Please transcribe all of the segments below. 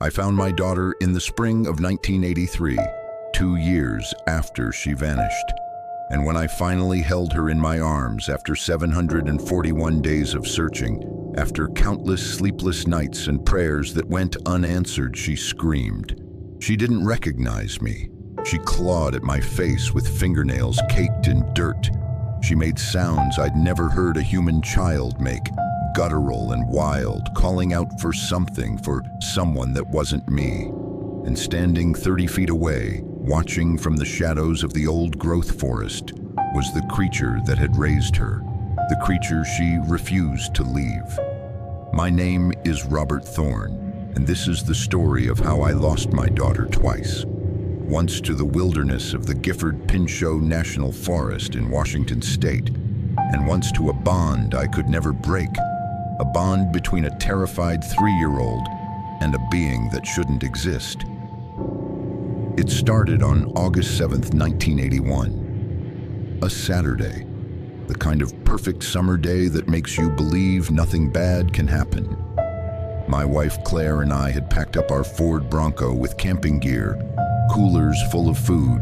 I found my daughter in the spring of 1983, 2 years after she vanished. And when I finally held her in my arms after 741 days of searching, after countless sleepless nights and prayers that went unanswered, she screamed. She didn't recognize me. She clawed at my face with fingernails caked in dirt. She made sounds I'd never heard a human child make, guttural and wild, calling out for something, for someone that wasn't me. And standing 30 feet away, watching from the shadows of the old-growth forest, was the creature that had raised her, the creature she refused to leave. My name is Robert Thorne, and this is the story of how I lost my daughter twice. Once to the wilderness of the Gifford-Pinchot National Forest in Washington State, and once to a bond I could never break, a bond between a terrified 3-year-old and a being that shouldn't exist. It started on August 7th, 1981. A Saturday, the kind of perfect summer day that makes you believe nothing bad can happen. My wife Claire and I had packed up our Ford Bronco with camping gear, coolers full of food,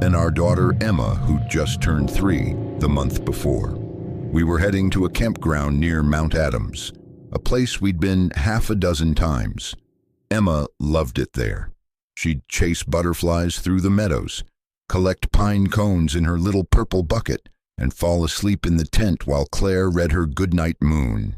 and our daughter Emma, who'd just turned 3 the month before. We were heading to a campground near Mount Adams, a place we'd been half a dozen times. Emma loved it there. She'd chase butterflies through the meadows, collect pine cones in her little purple bucket, and fall asleep in the tent while Claire read her goodnight moon.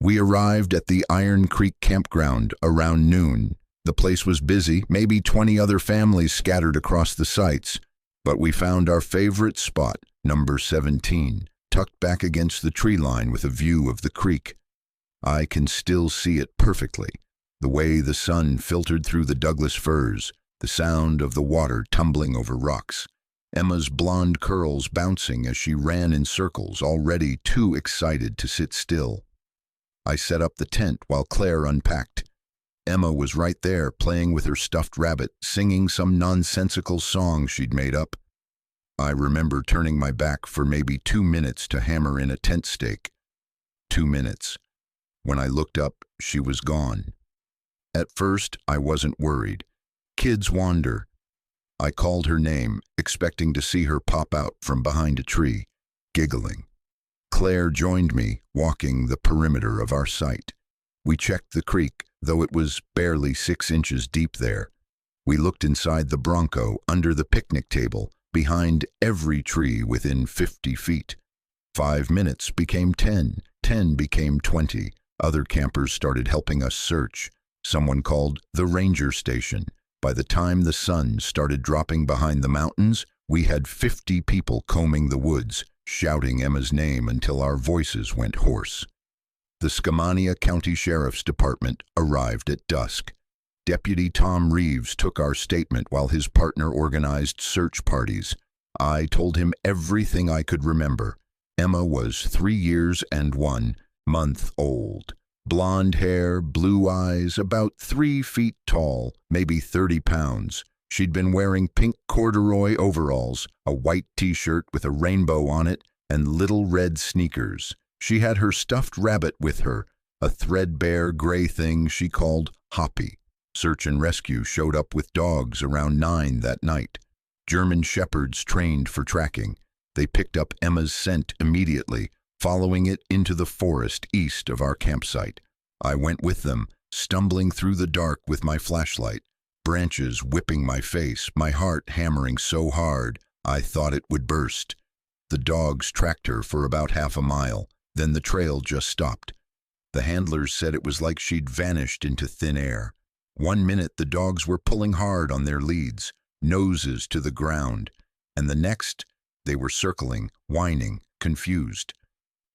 We arrived at the Iron Creek campground around noon. The place was busy, maybe 20 other families scattered across the sites, but we found our favorite spot, number 17, tucked back against the tree line with a view of the creek. I can still see it perfectly. The way the sun filtered through the Douglas firs, the sound of the water tumbling over rocks, Emma's blonde curls bouncing as she ran in circles, already too excited to sit still. I set up the tent while Claire unpacked. Emma was right there, playing with her stuffed rabbit, singing some nonsensical song she'd made up. I remember turning my back for maybe 2 minutes to hammer in a tent stake. 2 minutes. When I looked up, she was gone. At first, I wasn't worried. Kids wander. I called her name, expecting to see her pop out from behind a tree, giggling. Claire joined me, walking the perimeter of our site. We checked the creek, though it was barely 6 inches deep there. We looked inside the Bronco, under the picnic table, behind every tree within 50 feet. 5 minutes became 10, 10 became 20. Other campers started helping us search. Someone called the ranger station. By the time the sun started dropping behind the mountains, we had 50 people combing the woods, shouting Emma's name until our voices went hoarse. The Skamania County Sheriff's Department arrived at dusk. Deputy Tom Reeves took our statement while his partner organized search parties. I told him everything I could remember. Emma was 3 years and 1 month old. Blonde hair, blue eyes, about 3 feet tall, maybe 30 pounds. She'd been wearing pink corduroy overalls, a white t-shirt with a rainbow on it, and little red sneakers. She had her stuffed rabbit with her, a threadbare gray thing she called Hoppy. Search and rescue showed up with dogs around 9 that night. German shepherds trained for tracking. They picked up Emma's scent immediately, following it into the forest east of our campsite. I went with them, stumbling through the dark with my flashlight, branches whipping my face, my heart hammering so hard I thought it would burst. The dogs tracked her for about half a mile, then the trail just stopped. The handlers said it was like she'd vanished into thin air. 1 minute the dogs were pulling hard on their leads, noses to the ground, and the next they were circling, whining, confused.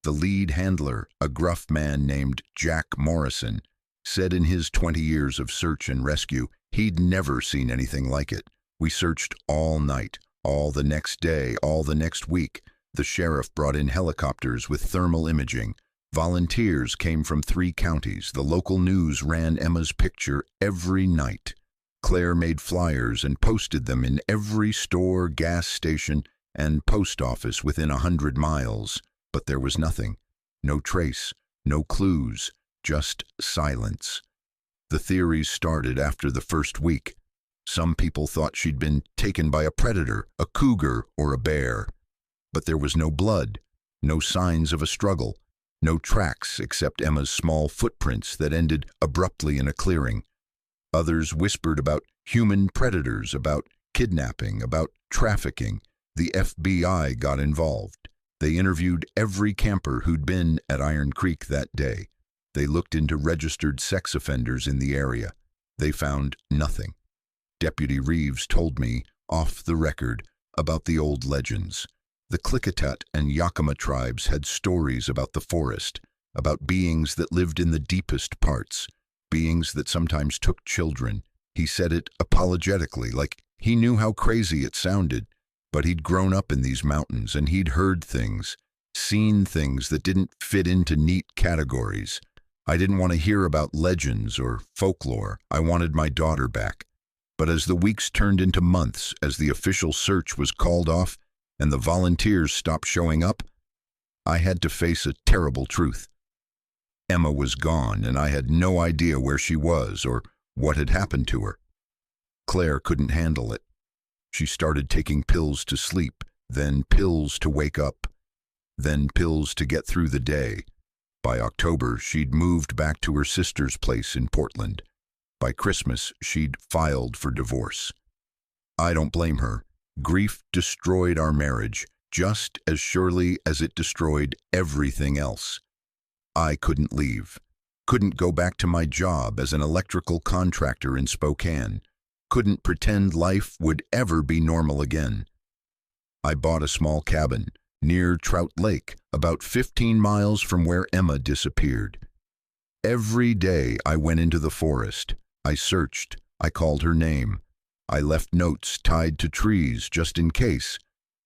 The lead handler, a gruff man named Jack Morrison, said in his 20 years of search and rescue he'd never seen anything like it. We searched all night, all the next day, all the next week. The sheriff brought in helicopters with thermal imaging. Volunteers came from 3 counties. The local news ran Emma's picture every night. Claire made flyers and posted them in every store, gas station, and post office within 100 miles. But there was nothing. No trace, no clues, just silence. The theories started after the first week. Some people thought she'd been taken by a predator, a cougar, or a bear. But there was no blood, no signs of a struggle, no tracks except Emma's small footprints that ended abruptly in a clearing. Others whispered about human predators, about kidnapping, about trafficking. The FBI got involved. They interviewed every camper who'd been at Iron Creek that day. They looked into registered sex offenders in the area. They found nothing. Deputy Reeves told me, off the record, about the old legends. The Klickitat and Yakima tribes had stories about the forest, about beings that lived in the deepest parts, beings that sometimes took children. He said it apologetically, like he knew how crazy it sounded, but he'd grown up in these mountains and he'd heard things, seen things that didn't fit into neat categories. I didn't want to hear about legends or folklore. I wanted my daughter back. But as the weeks turned into months, as the official search was called off and the volunteers stopped showing up, I had to face a terrible truth. Emma was gone, and I had no idea where she was or what had happened to her. Claire couldn't handle it. She started taking pills to sleep, then pills to wake up, then pills to get through the day. By October, she'd moved back to her sister's place in Portland. By Christmas, she'd filed for divorce. I don't blame her. Grief destroyed our marriage, just as surely as it destroyed everything else. I couldn't leave, couldn't go back to my job as an electrical contractor in Spokane, couldn't pretend life would ever be normal again. I bought a small cabin near Trout Lake, about 15 miles from where Emma disappeared. Every day I went into the forest. I searched. I called her name. I left notes tied to trees just in case.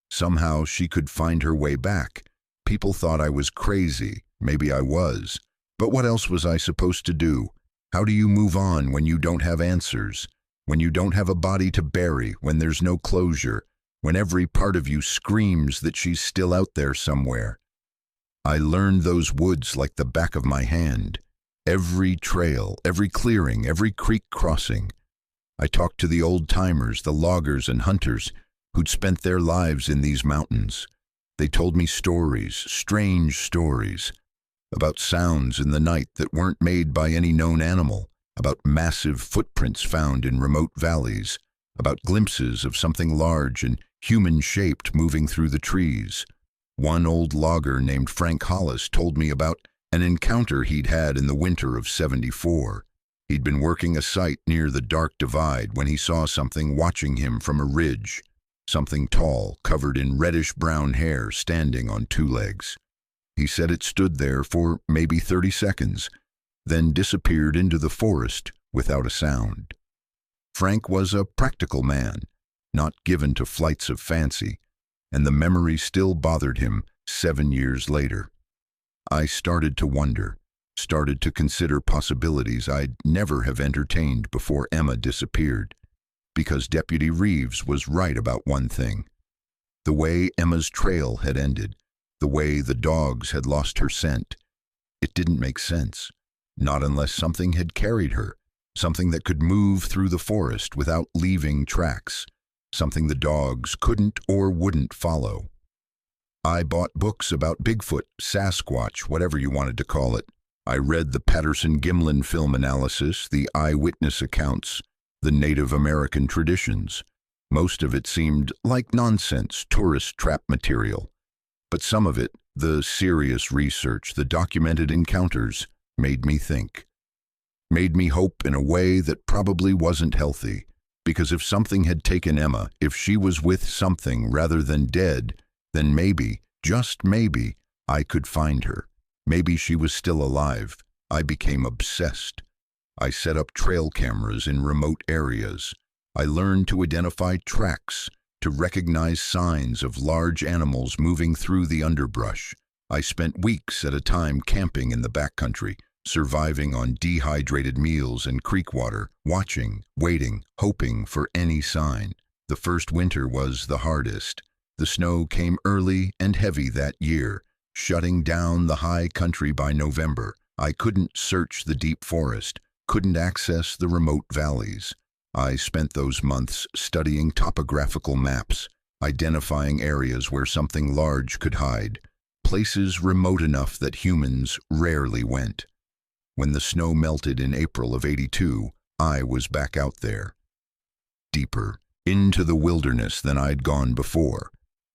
Somehow she could find her way back. People thought I was crazy. Maybe I was. But what else was I supposed to do? How do you move on when you don't have answers? When you don't have a body to bury, when there's no closure, when every part of you screams that she's still out there somewhere? I learned those woods like the back of my hand. Every trail, every clearing, every creek crossing. I talked to the old-timers, the loggers and hunters who'd spent their lives in these mountains. They told me stories, strange stories, about sounds in the night that weren't made by any known animal, about massive footprints found in remote valleys, about glimpses of something large and human-shaped moving through the trees. One old logger named Frank Hollis told me about an encounter he'd had in the winter of '74. He'd been working a site near the Dark Divide when he saw something watching him from a ridge, something tall, covered in reddish-brown hair, standing on two legs. He said it stood there for maybe 30 seconds, then disappeared into the forest without a sound. Frank was a practical man, not given to flights of fancy, and the memory still bothered him 7 years later. I started to wonder, started to consider possibilities I'd never have entertained before Emma disappeared, because Deputy Reeves was right about one thing. The way Emma's trail had ended, the way the dogs had lost her scent, it didn't make sense, not unless something had carried her, something that could move through the forest without leaving tracks, something the dogs couldn't or wouldn't follow. I bought books about Bigfoot, Sasquatch, whatever you wanted to call it. I read the Patterson-Gimlin film analysis, the Eyewitness accounts, the Native American traditions. Most of it seemed like nonsense, tourist trap material. But some of it, the serious research, the documented encounters, made me think. Made me hope in a way that probably wasn't healthy. Because if something had taken Emma, if she was with something rather than dead, then maybe, just maybe, I could find her. Maybe she was still alive. I became obsessed. I set up trail cameras in remote areas. I learned to identify tracks, to recognize signs of large animals moving through the underbrush. I spent weeks at a time camping in the backcountry, surviving on dehydrated meals and creek water, watching, waiting, hoping for any sign. The first winter was the hardest. The snow came early and heavy that year, shutting down the high country by November. I couldn't search the deep forest. couldn't access the remote valleys. I spent those months studying topographical maps, identifying areas where something large could hide, places remote enough that humans rarely went. When the snow melted in April of '82, I was back out there, deeper into the wilderness than I'd gone before.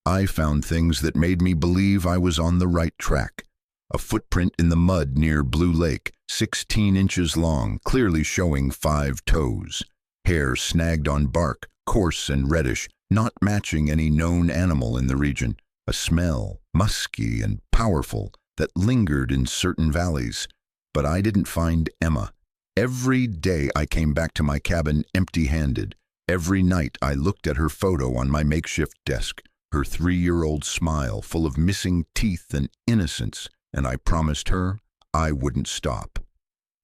I found things that made me believe I was on the right track. A footprint in the mud near Blue Lake, 16 inches long, clearly showing 5 toes. Hair snagged on bark, coarse and reddish, not matching any known animal in the region. A smell, musky and powerful, that lingered in certain valleys. But I didn't find Emma. Every day I came back to my cabin empty-handed. Every night I looked at her photo on my makeshift desk, her 3-year-old smile full of missing teeth and innocence, and I promised her I wouldn't stop.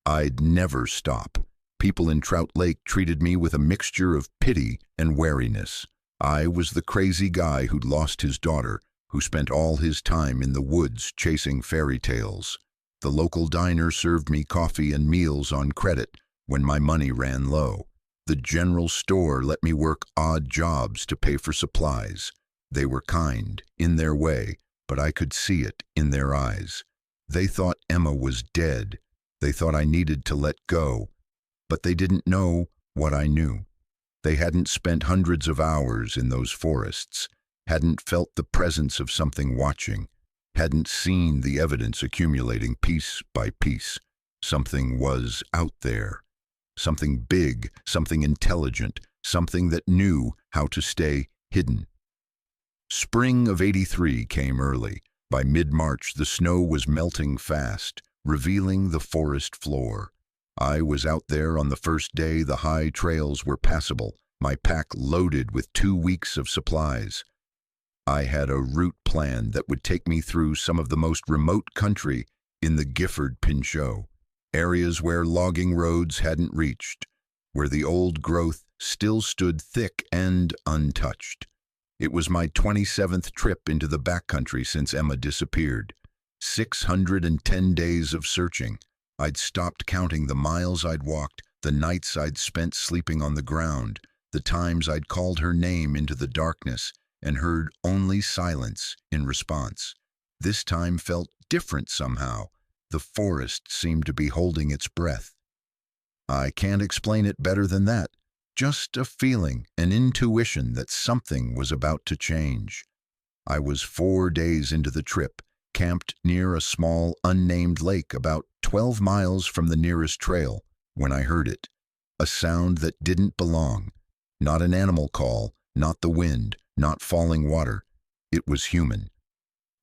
I'd never stop. People in Trout Lake treated me with a mixture of pity and wariness. I was the crazy guy who'd lost his daughter, who spent all his time in the woods chasing fairy tales. The local diner served me coffee and meals on credit when my money ran low. The general store let me work odd jobs to pay for supplies. They were kind, in their way, but I could see it in their eyes. They thought Emma was dead. They thought I needed to let go. But they didn't know what I knew. They hadn't spent hundreds of hours in those forests, hadn't felt the presence of something watching, hadn't seen the evidence accumulating piece by piece. Something was out there. Something big, something intelligent, something that knew how to stay hidden. Spring of '83 came early. By mid-March, the snow was melting fast, revealing the forest floor. I was out there on the first day the high trails were passable, my pack loaded with 2 weeks of supplies. I had a route planned that would take me through some of the most remote country in the Gifford Pinchot, areas where logging roads hadn't reached, where the old growth still stood thick and untouched. It was my 27th trip into the backcountry since Emma disappeared. 610 days of searching. I'd stopped counting the miles I'd walked, the nights I'd spent sleeping on the ground, the times I'd called her name into the darkness and heard only silence in response. This time felt different somehow. The forest seemed to be holding its breath. I can't explain it better than that. Just a feeling, an intuition that something was about to change. I was 4 days into the trip, camped near a small, unnamed lake about 12 miles from the nearest trail, when I heard it. A sound that didn't belong. Not an animal call, not the wind, not falling water. It was human.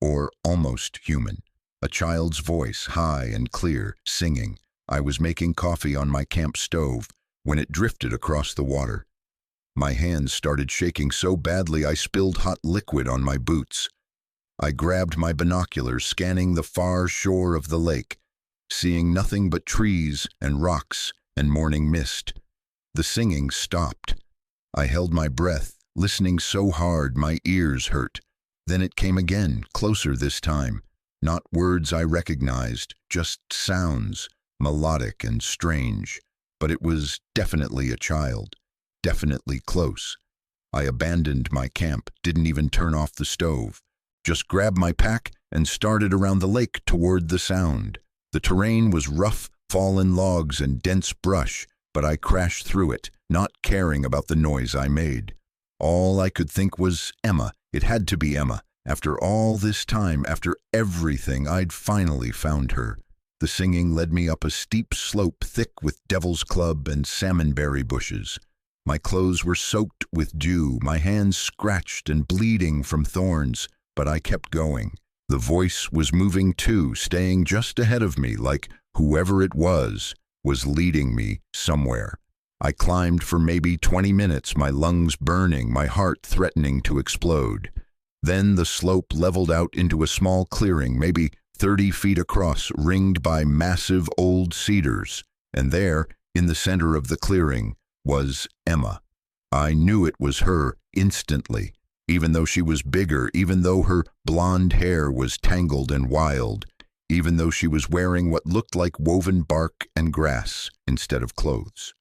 Or almost human. A child's voice, high and clear, singing. I was making coffee on my camp stove when it drifted across the water. My hands started shaking so badly I spilled hot liquid on my boots. I grabbed my binoculars, scanning the far shore of the lake, seeing nothing but trees and rocks and morning mist. The singing stopped. I held my breath, listening so hard my ears hurt. Then it came again, closer this time. Not words I recognized, just sounds, melodic and strange. But it was definitely a child, definitely close. I abandoned my camp, didn't even turn off the stove. Just grabbed my pack and started around the lake toward the sound. The terrain was rough, fallen logs and dense brush, but I crashed through it, not caring about the noise I made. All I could think was Emma. It had to be Emma. After all this time, after everything, I'd finally found her. The singing led me up a steep slope thick with devil's club and salmonberry bushes. My clothes were soaked with dew, my hands scratched and bleeding from thorns, but I kept going. The voice was moving too, staying just ahead of me, like whoever it was leading me somewhere. I climbed for maybe 20 minutes, my lungs burning, my heart threatening to explode. Then the slope leveled out into a small clearing, maybe 30 feet across, ringed by massive old cedars. And there, in the center of the clearing, was Emma. I knew it was her instantly, even though she was bigger, even though her blonde hair was tangled and wild, even though she was wearing what looked like woven bark and grass instead of clothes.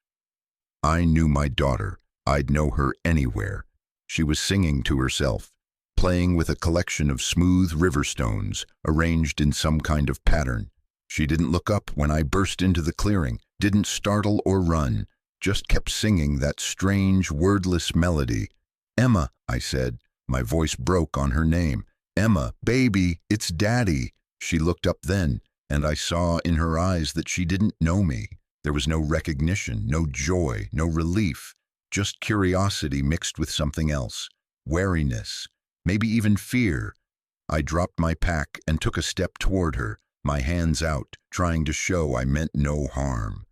I knew my daughter. I'd know her anywhere. She was singing to herself, playing with a collection of smooth river stones arranged in some kind of pattern. She didn't look up when I burst into the clearing, didn't startle or run, just kept singing that strange, wordless melody. "Emma," I said. My voice broke on her name. "Emma, baby, it's Daddy." She looked up then, and I saw in her eyes that she didn't know me. There was no recognition, no joy, no relief, just curiosity mixed with something else. Wariness, maybe even fear. I dropped my pack and took a step toward her, my hands out, trying to show I meant no harm.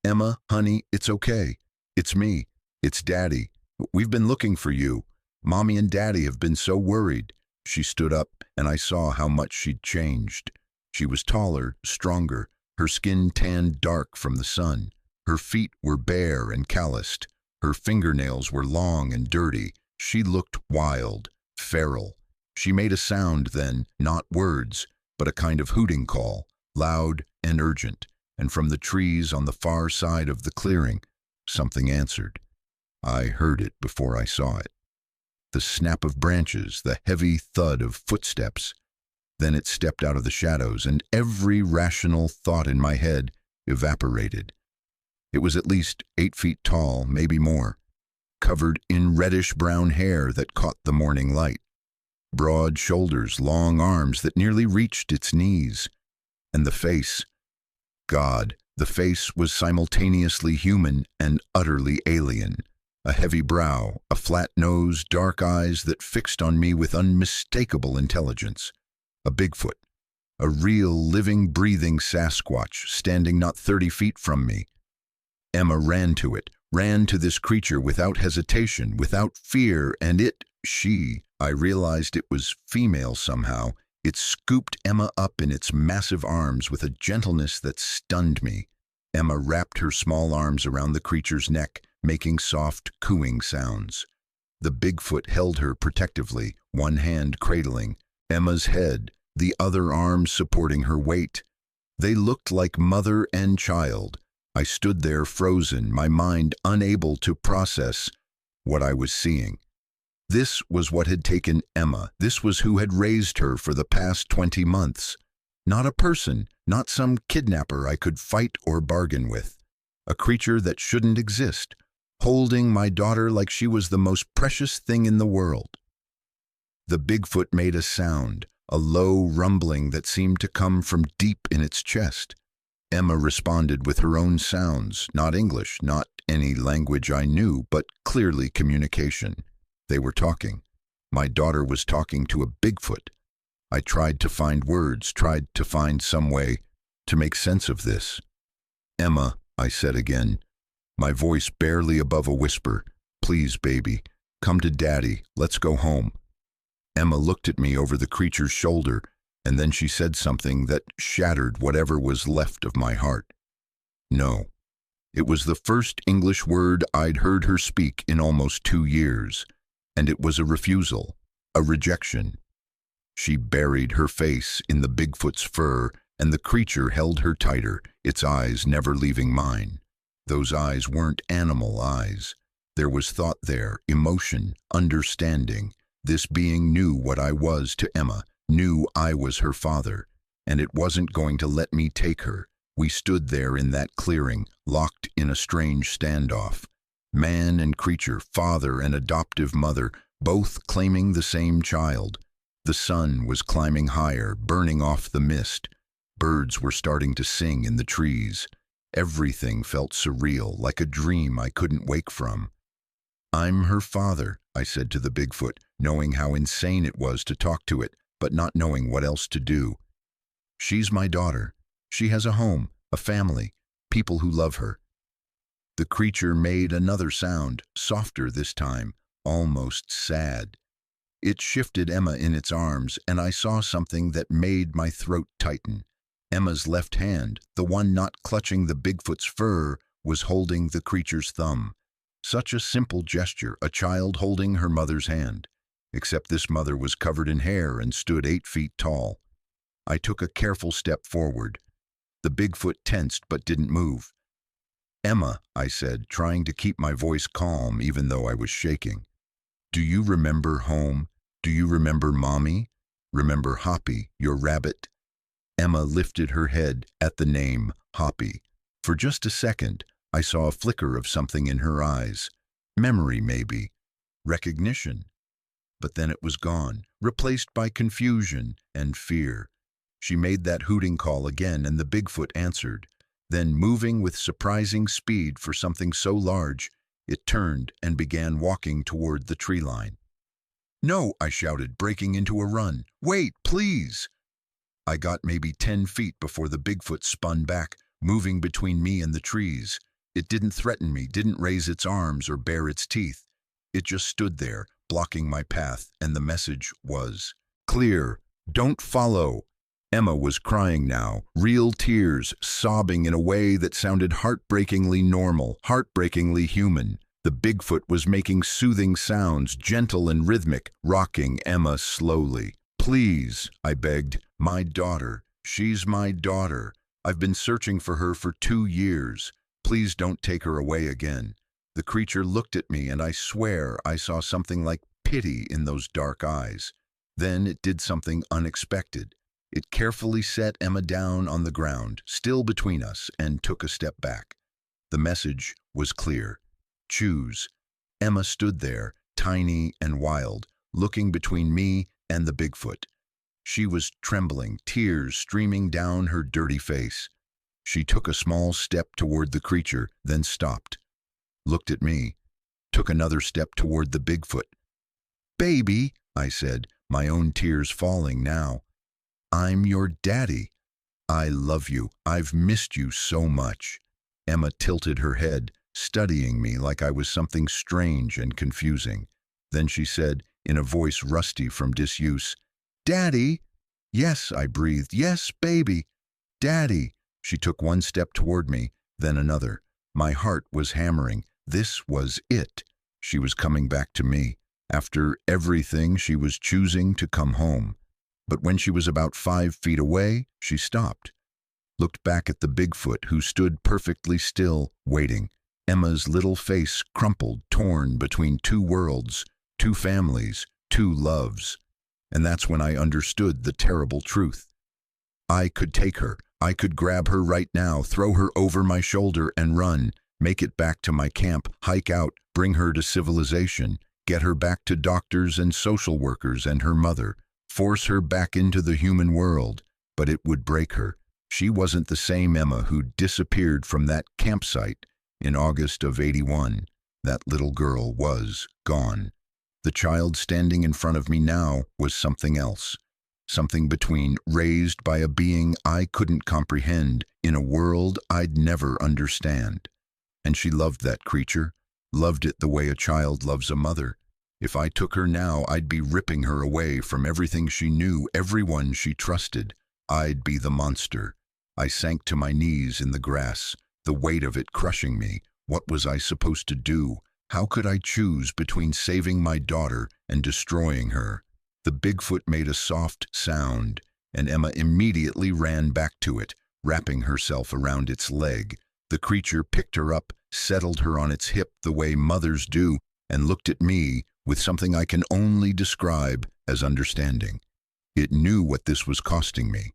"Emma, honey, it's okay. It's me. It's Daddy. We've been looking for you. Mommy and Daddy have been so worried." She stood up, and I saw how much she'd changed. She was taller, stronger, her skin tanned dark from the sun. Her feet were bare and calloused. Her fingernails were long and dirty. She looked wild, feral. She made a sound then, not words, but a kind of hooting call, loud and urgent, and from the trees on the far side of the clearing, something answered. I heard it before I saw it. The snap of branches, the heavy thud of footsteps. Then it stepped out of the shadows, and every rational thought in my head evaporated. It was at least 8 feet tall, maybe more, covered in reddish-brown hair that caught the morning light, broad shoulders, long arms that nearly reached its knees, and the face. God, the face was simultaneously human and utterly alien. A heavy brow, a flat nose, dark eyes that fixed on me with unmistakable intelligence. A Bigfoot, a real, living, breathing Sasquatch standing not 30 feet from me. Emma ran to it, ran to this creature without hesitation, without fear, and I realized it was female somehow. It scooped Emma up in its massive arms with a gentleness that stunned me. Emma wrapped her small arms around the creature's neck, making soft, cooing sounds. The Bigfoot held her protectively, one hand cradling Emma's head, the other arm supporting her weight. They looked like mother and child. I stood there frozen, my mind unable to process what I was seeing. This was what had taken Emma. This was who had raised her for the past 20 months. Not a person, not some kidnapper I could fight or bargain with. A creature that shouldn't exist, holding my daughter like she was the most precious thing in the world. The Bigfoot made a sound, a low rumbling that seemed to come from deep in its chest. Emma responded with her own sounds, not English, not any language I knew, but clearly communication. They were talking. My daughter was talking to a Bigfoot. I tried to find words, tried to find some way to make sense of this. "Emma," I said again, my voice barely above a whisper, "please, baby, come to Daddy, let's go home." Emma looked at me over the creature's shoulder, and then she said something that shattered whatever was left of my heart. No. It was the first English word I'd heard her speak in almost 2 years, and it was a refusal, a rejection. She buried her face in the Bigfoot's fur, and the creature held her tighter, its eyes never leaving mine. Those eyes weren't animal eyes. There was thought there, emotion, understanding. This being knew what I was to Emma, knew I was her father, and it wasn't going to let me take her. We stood there in that clearing, locked in a strange standoff. Man and creature, father and adoptive mother, both claiming the same child. The sun was climbing higher, burning off the mist. Birds were starting to sing in the trees. Everything felt surreal, like a dream I couldn't wake from. "I'm her father," I said to the Bigfoot, knowing how insane it was to talk to it, but not knowing what else to do. "She's my daughter. She has a home, a family, people who love her." The creature made another sound, softer this time, almost sad. It shifted Emma in its arms, and I saw something that made my throat tighten. Emma's left hand, the one not clutching the Bigfoot's fur, was holding the creature's thumb. Such a simple gesture, a child holding her mother's hand. Except this mother was covered in hair and stood 8 feet tall. I took a careful step forward. The Bigfoot tensed but didn't move. "Emma," I said, trying to keep my voice calm even though I was shaking. "Do you remember home? Do you remember Mommy? Remember Hoppy, your rabbit?" Emma lifted her head at the name Hoppy. For just a second, I saw a flicker of something in her eyes. Memory, maybe. Recognition. But then it was gone, replaced by confusion and fear. She made that hooting call again, and the Bigfoot answered. Then, moving with surprising speed for something so large, it turned and began walking toward the tree line. "No," I shouted, breaking into a run. "Wait, please!" I got maybe 10 feet before the Bigfoot spun back, moving between me and the trees. It didn't threaten me, didn't raise its arms or bare its teeth. It just stood there, blocking my path, and the message was clear. "Don't follow." Emma was crying now, real tears, sobbing in a way that sounded heartbreakingly normal, heartbreakingly human. The Bigfoot was making soothing sounds, gentle and rhythmic, rocking Emma slowly. "Please," I begged, "my daughter. She's my daughter. I've been searching for her for 2 years. Please don't take her away again." The creature looked at me, and I swear I saw something like pity in those dark eyes. Then it did something unexpected. It carefully set Emma down on the ground, still between us, and took a step back. The message was clear. Choose. Emma stood there, tiny and wild, looking between me and the Bigfoot. She was trembling, tears streaming down her dirty face. She took a small step toward the creature, then stopped, looked at me, took another step toward the Bigfoot. "Baby," I said, my own tears falling now. "I'm your daddy. I love you. I've missed you so much." Emma tilted her head, studying me like I was something strange and confusing. Then she said, in a voice rusty from disuse, "Daddy?" "Yes," I breathed. "Yes, baby. Daddy." She took one step toward me, then another. My heart was hammering. This was it. She was coming back to me. After everything, she was choosing to come home. But when she was about 5 feet away, she stopped, looked back at the Bigfoot, who stood perfectly still, waiting. Emma's little face crumpled, torn between 2 worlds, 2 families, 2 loves. And that's when I understood the terrible truth. I could take her. I could grab her right now, throw her over my shoulder and run, make it back to my camp, hike out, bring her to civilization, get her back to doctors and social workers and her mother, force her back into the human world. But it would break her. She wasn't the same Emma who disappeared from that campsite in August of '81. That little girl was gone. The child standing in front of me now was something else. Something between, raised by a being I couldn't comprehend in a world I'd never understand. And she loved that creature, loved it the way a child loves a mother. If I took her now, I'd be ripping her away from everything she knew, everyone she trusted. I'd be the monster. I sank to my knees in the grass, the weight of it crushing me. What was I supposed to do? How could I choose between saving my daughter and destroying her? The Bigfoot made a soft sound, and Emma immediately ran back to it, wrapping herself around its leg. The creature picked her up, settled her on its hip the way mothers do, and looked at me with something I can only describe as understanding. It knew what this was costing me.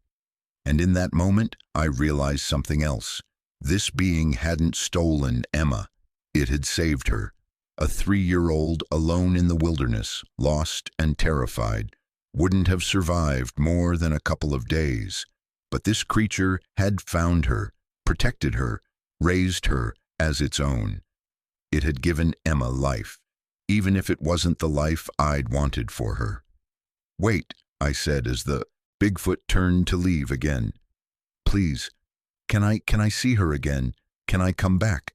And in that moment, I realized something else. This being hadn't stolen Emma. It had saved her. A 3-year-old alone in the wilderness, lost and terrified, wouldn't have survived more than a couple of days. But this creature had found her, protected her, raised her as its own. It had given Emma life, even if it wasn't the life I'd wanted for her. "Wait," I said as the Bigfoot turned to leave again. "Please, can I see her again? Can I come back?"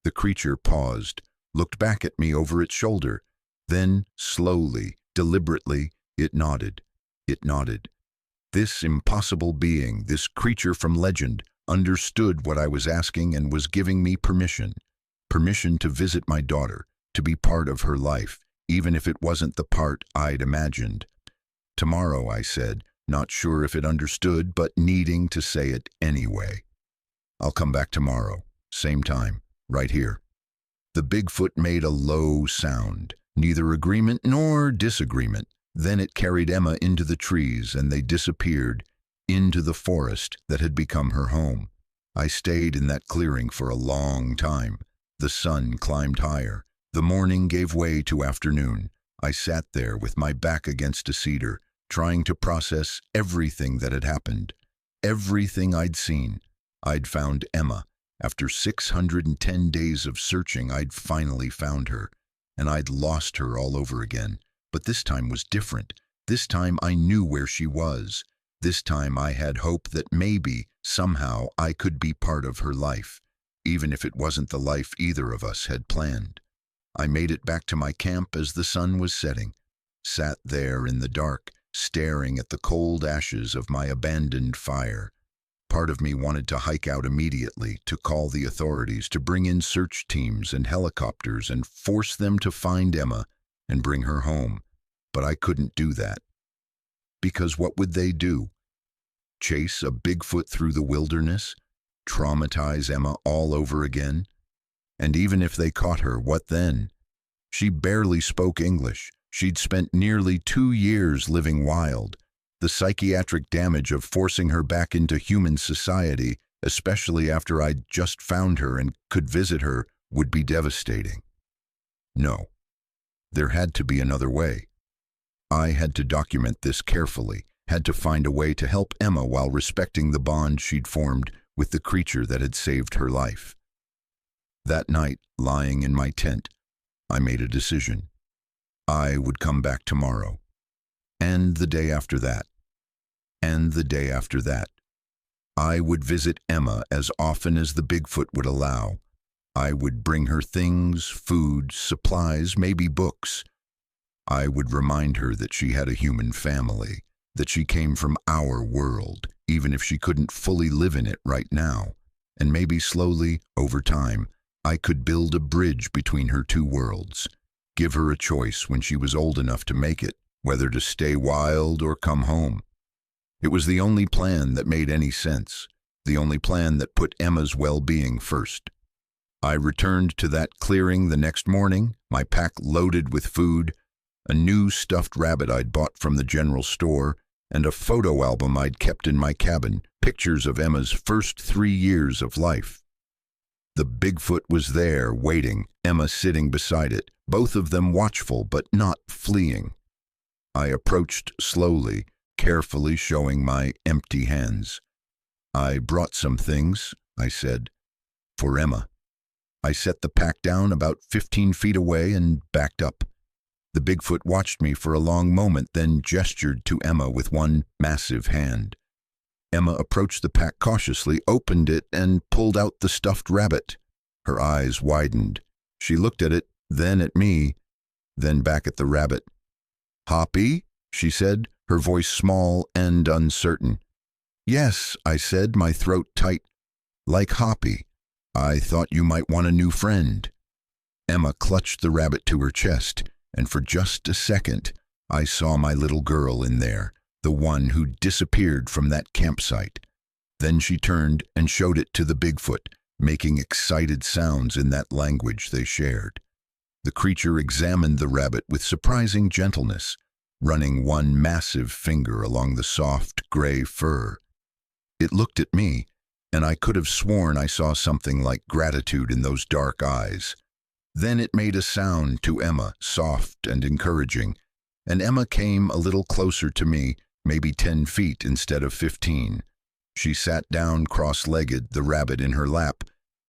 The creature paused, looked back at me over its shoulder. Then, slowly, deliberately, it nodded. It nodded. This impossible being, this creature from legend, understood what I was asking and was giving me permission. Permission to visit my daughter, to be part of her life, even if it wasn't the part I'd imagined. "Tomorrow," I said, not sure if it understood, but needing to say it anyway. I'll come back tomorrow, same time, right here. The Bigfoot made a low sound, neither agreement nor disagreement. Then it carried Emma into the trees and they disappeared into the forest that had become her home. I stayed in that clearing for a long time. The sun climbed higher. The morning gave way to afternoon. I sat there with my back against a cedar, trying to process everything that had happened, everything I'd seen. I'd found Emma. After 610 days of searching, I'd finally found her, and I'd lost her all over again. But this time was different. This time I knew where she was. This time I had hope that maybe, somehow, I could be part of her life, even if it wasn't the life either of us had planned. I made it back to my camp as the sun was setting, sat there in the dark, staring at the cold ashes of my abandoned fire. Part of me wanted to hike out immediately, to call the authorities, to bring in search teams and helicopters and force them to find Emma and bring her home. But I couldn't do that. Because what would they do? Chase a Bigfoot through the wilderness? Traumatize Emma all over again? And even if they caught her, what then? She barely spoke English. She'd spent nearly 2 years living wild. The psychiatric damage of forcing her back into human society, especially after I'd just found her and could visit her, would be devastating. No, there had to be another way. I had to document this carefully, had to find a way to help Emma while respecting the bond she'd formed with the creature that had saved her life. That night, lying in my tent, I made a decision. I would come back tomorrow, and the day after that, and the day after that. I would visit Emma as often as the Bigfoot would allow. I would bring her things, food, supplies, maybe books. I would remind her that she had a human family, that she came from our world, even if she couldn't fully live in it right now. And maybe slowly, over time, I could build a bridge between her two worlds, give her a choice when she was old enough to make it, whether to stay wild or come home. It was the only plan that made any sense, the only plan that put Emma's well-being first. I returned to that clearing the next morning, my pack loaded with food, a new stuffed rabbit I'd bought from the general store, and a photo album I'd kept in my cabin, pictures of Emma's first 3 years of life. The Bigfoot was there, waiting, Emma sitting beside it, both of them watchful but not fleeing. I approached slowly, carefully showing my empty hands. "I brought some things," I said, "for Emma." I set the pack down about 15 feet away and backed up. The Bigfoot watched me for a long moment, then gestured to Emma with one massive hand. Emma approached the pack cautiously, opened it, and pulled out the stuffed rabbit. Her eyes widened. She looked at it, then at me, then back at the rabbit. "Hoppy?" she said, her voice small and uncertain. "Yes," I said, my throat tight. "Like Hoppy. I thought you might want a new friend." Emma clutched the rabbit to her chest, and for just a second, I saw my little girl in there, the one who disappeared from that campsite. Then she turned and showed it to the Bigfoot, making excited sounds in that language they shared. The creature examined the rabbit with surprising gentleness, running one massive finger along the soft gray fur. It looked at me, and I could have sworn I saw something like gratitude in those dark eyes. Then it made a sound to Emma, soft and encouraging, and Emma came a little closer to me, maybe 10 feet instead of 15. She sat down cross-legged, the rabbit in her lap,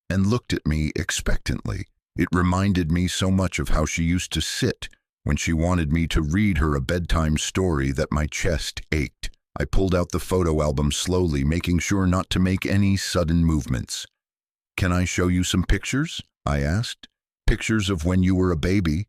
and looked at me expectantly. It reminded me so much of how she used to sit when she wanted me to read her a bedtime story that my chest ached. I pulled out the photo album slowly, making sure not to make any sudden movements. "Can I show you some pictures?" I asked. "Pictures of when you were a baby?"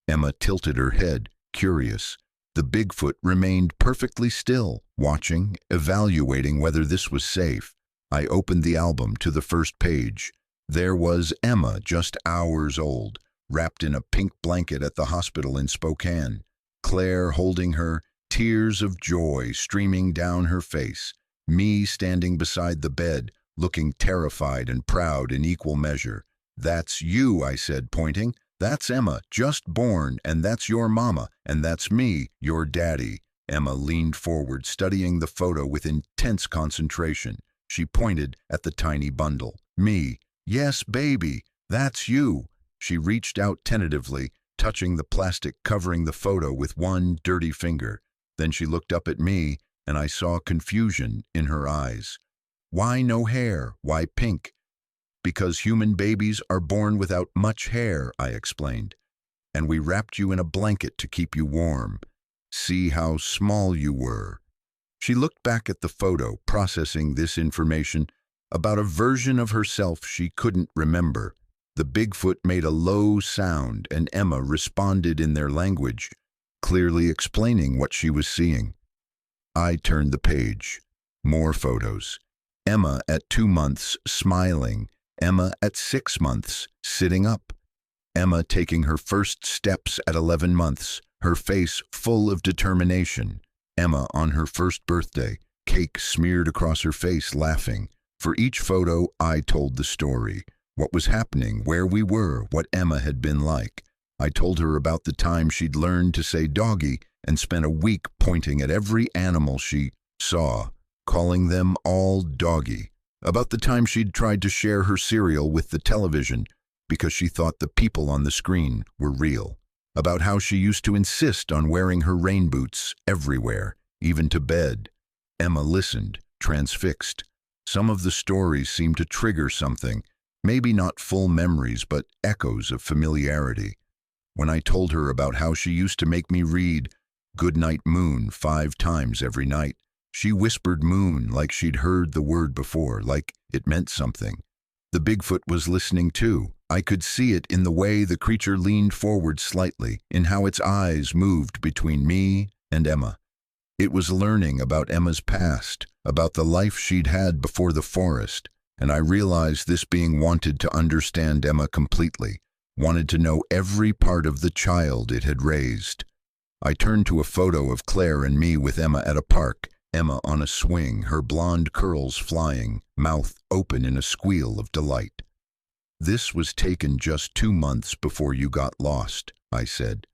Emma tilted her head, curious. The Bigfoot remained perfectly still, watching, evaluating whether this was safe. I opened the album to the first page. There was Emma, just hours old, wrapped in a pink blanket at the hospital in Spokane. Claire holding her, tears of joy streaming down her face, me standing beside the bed, looking terrified and proud in equal measure. "That's you," I said, pointing. "That's Emma, just born, and that's your mama, and that's me, your daddy." Emma leaned forward, studying the photo with intense concentration. She pointed at the tiny bundle. "Me. Yes, baby, that's you." She reached out tentatively, touching the plastic covering the photo with one dirty finger. Then she looked up at me, and I saw confusion in her eyes. "Why no hair? Why pink?" "Because human babies are born without much hair," I explained. "And we wrapped you in a blanket to keep you warm. See how small you were." She looked back at the photo, processing this information about a version of herself she couldn't remember. The Bigfoot made a low sound, and Emma responded in their language, clearly explaining what she was seeing. I turned the page. More photos. Emma at 2 months, smiling. Emma at 6 months, sitting up. Emma taking her first steps at 11 months, her face full of determination. Emma on her first birthday, cake smeared across her face, laughing. For each photo, I told the story. What was happening, where we were, what Emma had been like. I told her about the time she'd learned to say doggy and spent a week pointing at every animal she saw, calling them all doggy. About the time she'd tried to share her cereal with the television because she thought the people on the screen were real. About how she used to insist on wearing her rain boots everywhere, even to bed. Emma listened, transfixed. Some of the stories seemed to trigger something, maybe not full memories, but echoes of familiarity. When I told her about how she used to make me read "Goodnight Moon" 5 times every night, she whispered moon like she'd heard the word before, like it meant something. The Bigfoot was listening too. I could see it in the way the creature leaned forward slightly, in how its eyes moved between me and Emma. It was learning about Emma's past, about the life she'd had before the forest, and I realized this being wanted to understand Emma completely, wanted to know every part of the child it had raised. I turned to a photo of Claire and me with Emma at a park, Emma on a swing, her blonde curls flying, mouth open in a squeal of delight. "This was taken just 2 months before you got lost," I said.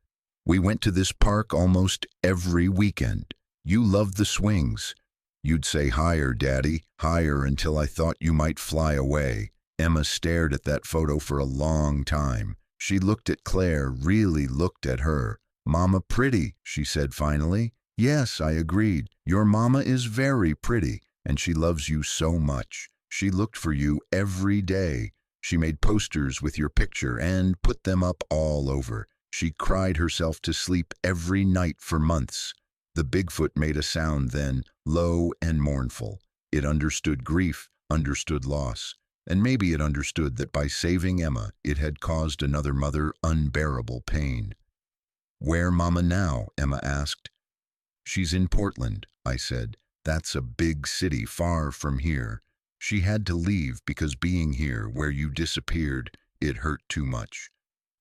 "We went to this park almost every weekend. You loved the swings. You'd say, 'Higher, Daddy, higher,' until I thought you might fly away." Emma stared at that photo for a long time. She looked at Claire, really looked at her. "Mama pretty," she said finally. "Yes," I agreed. "Your mama is very pretty, and she loves you so much. She looked for you every day. She made posters with your picture and put them up all over. She cried herself to sleep every night for months." The Bigfoot made a sound then, low and mournful. It understood grief, understood loss, and maybe it understood that by saving Emma, it had caused another mother unbearable pain. "Where Mama now?" Emma asked. "She's in Portland," I said. "That's a big city far from here. She had to leave because being here, where you disappeared, it hurt too much.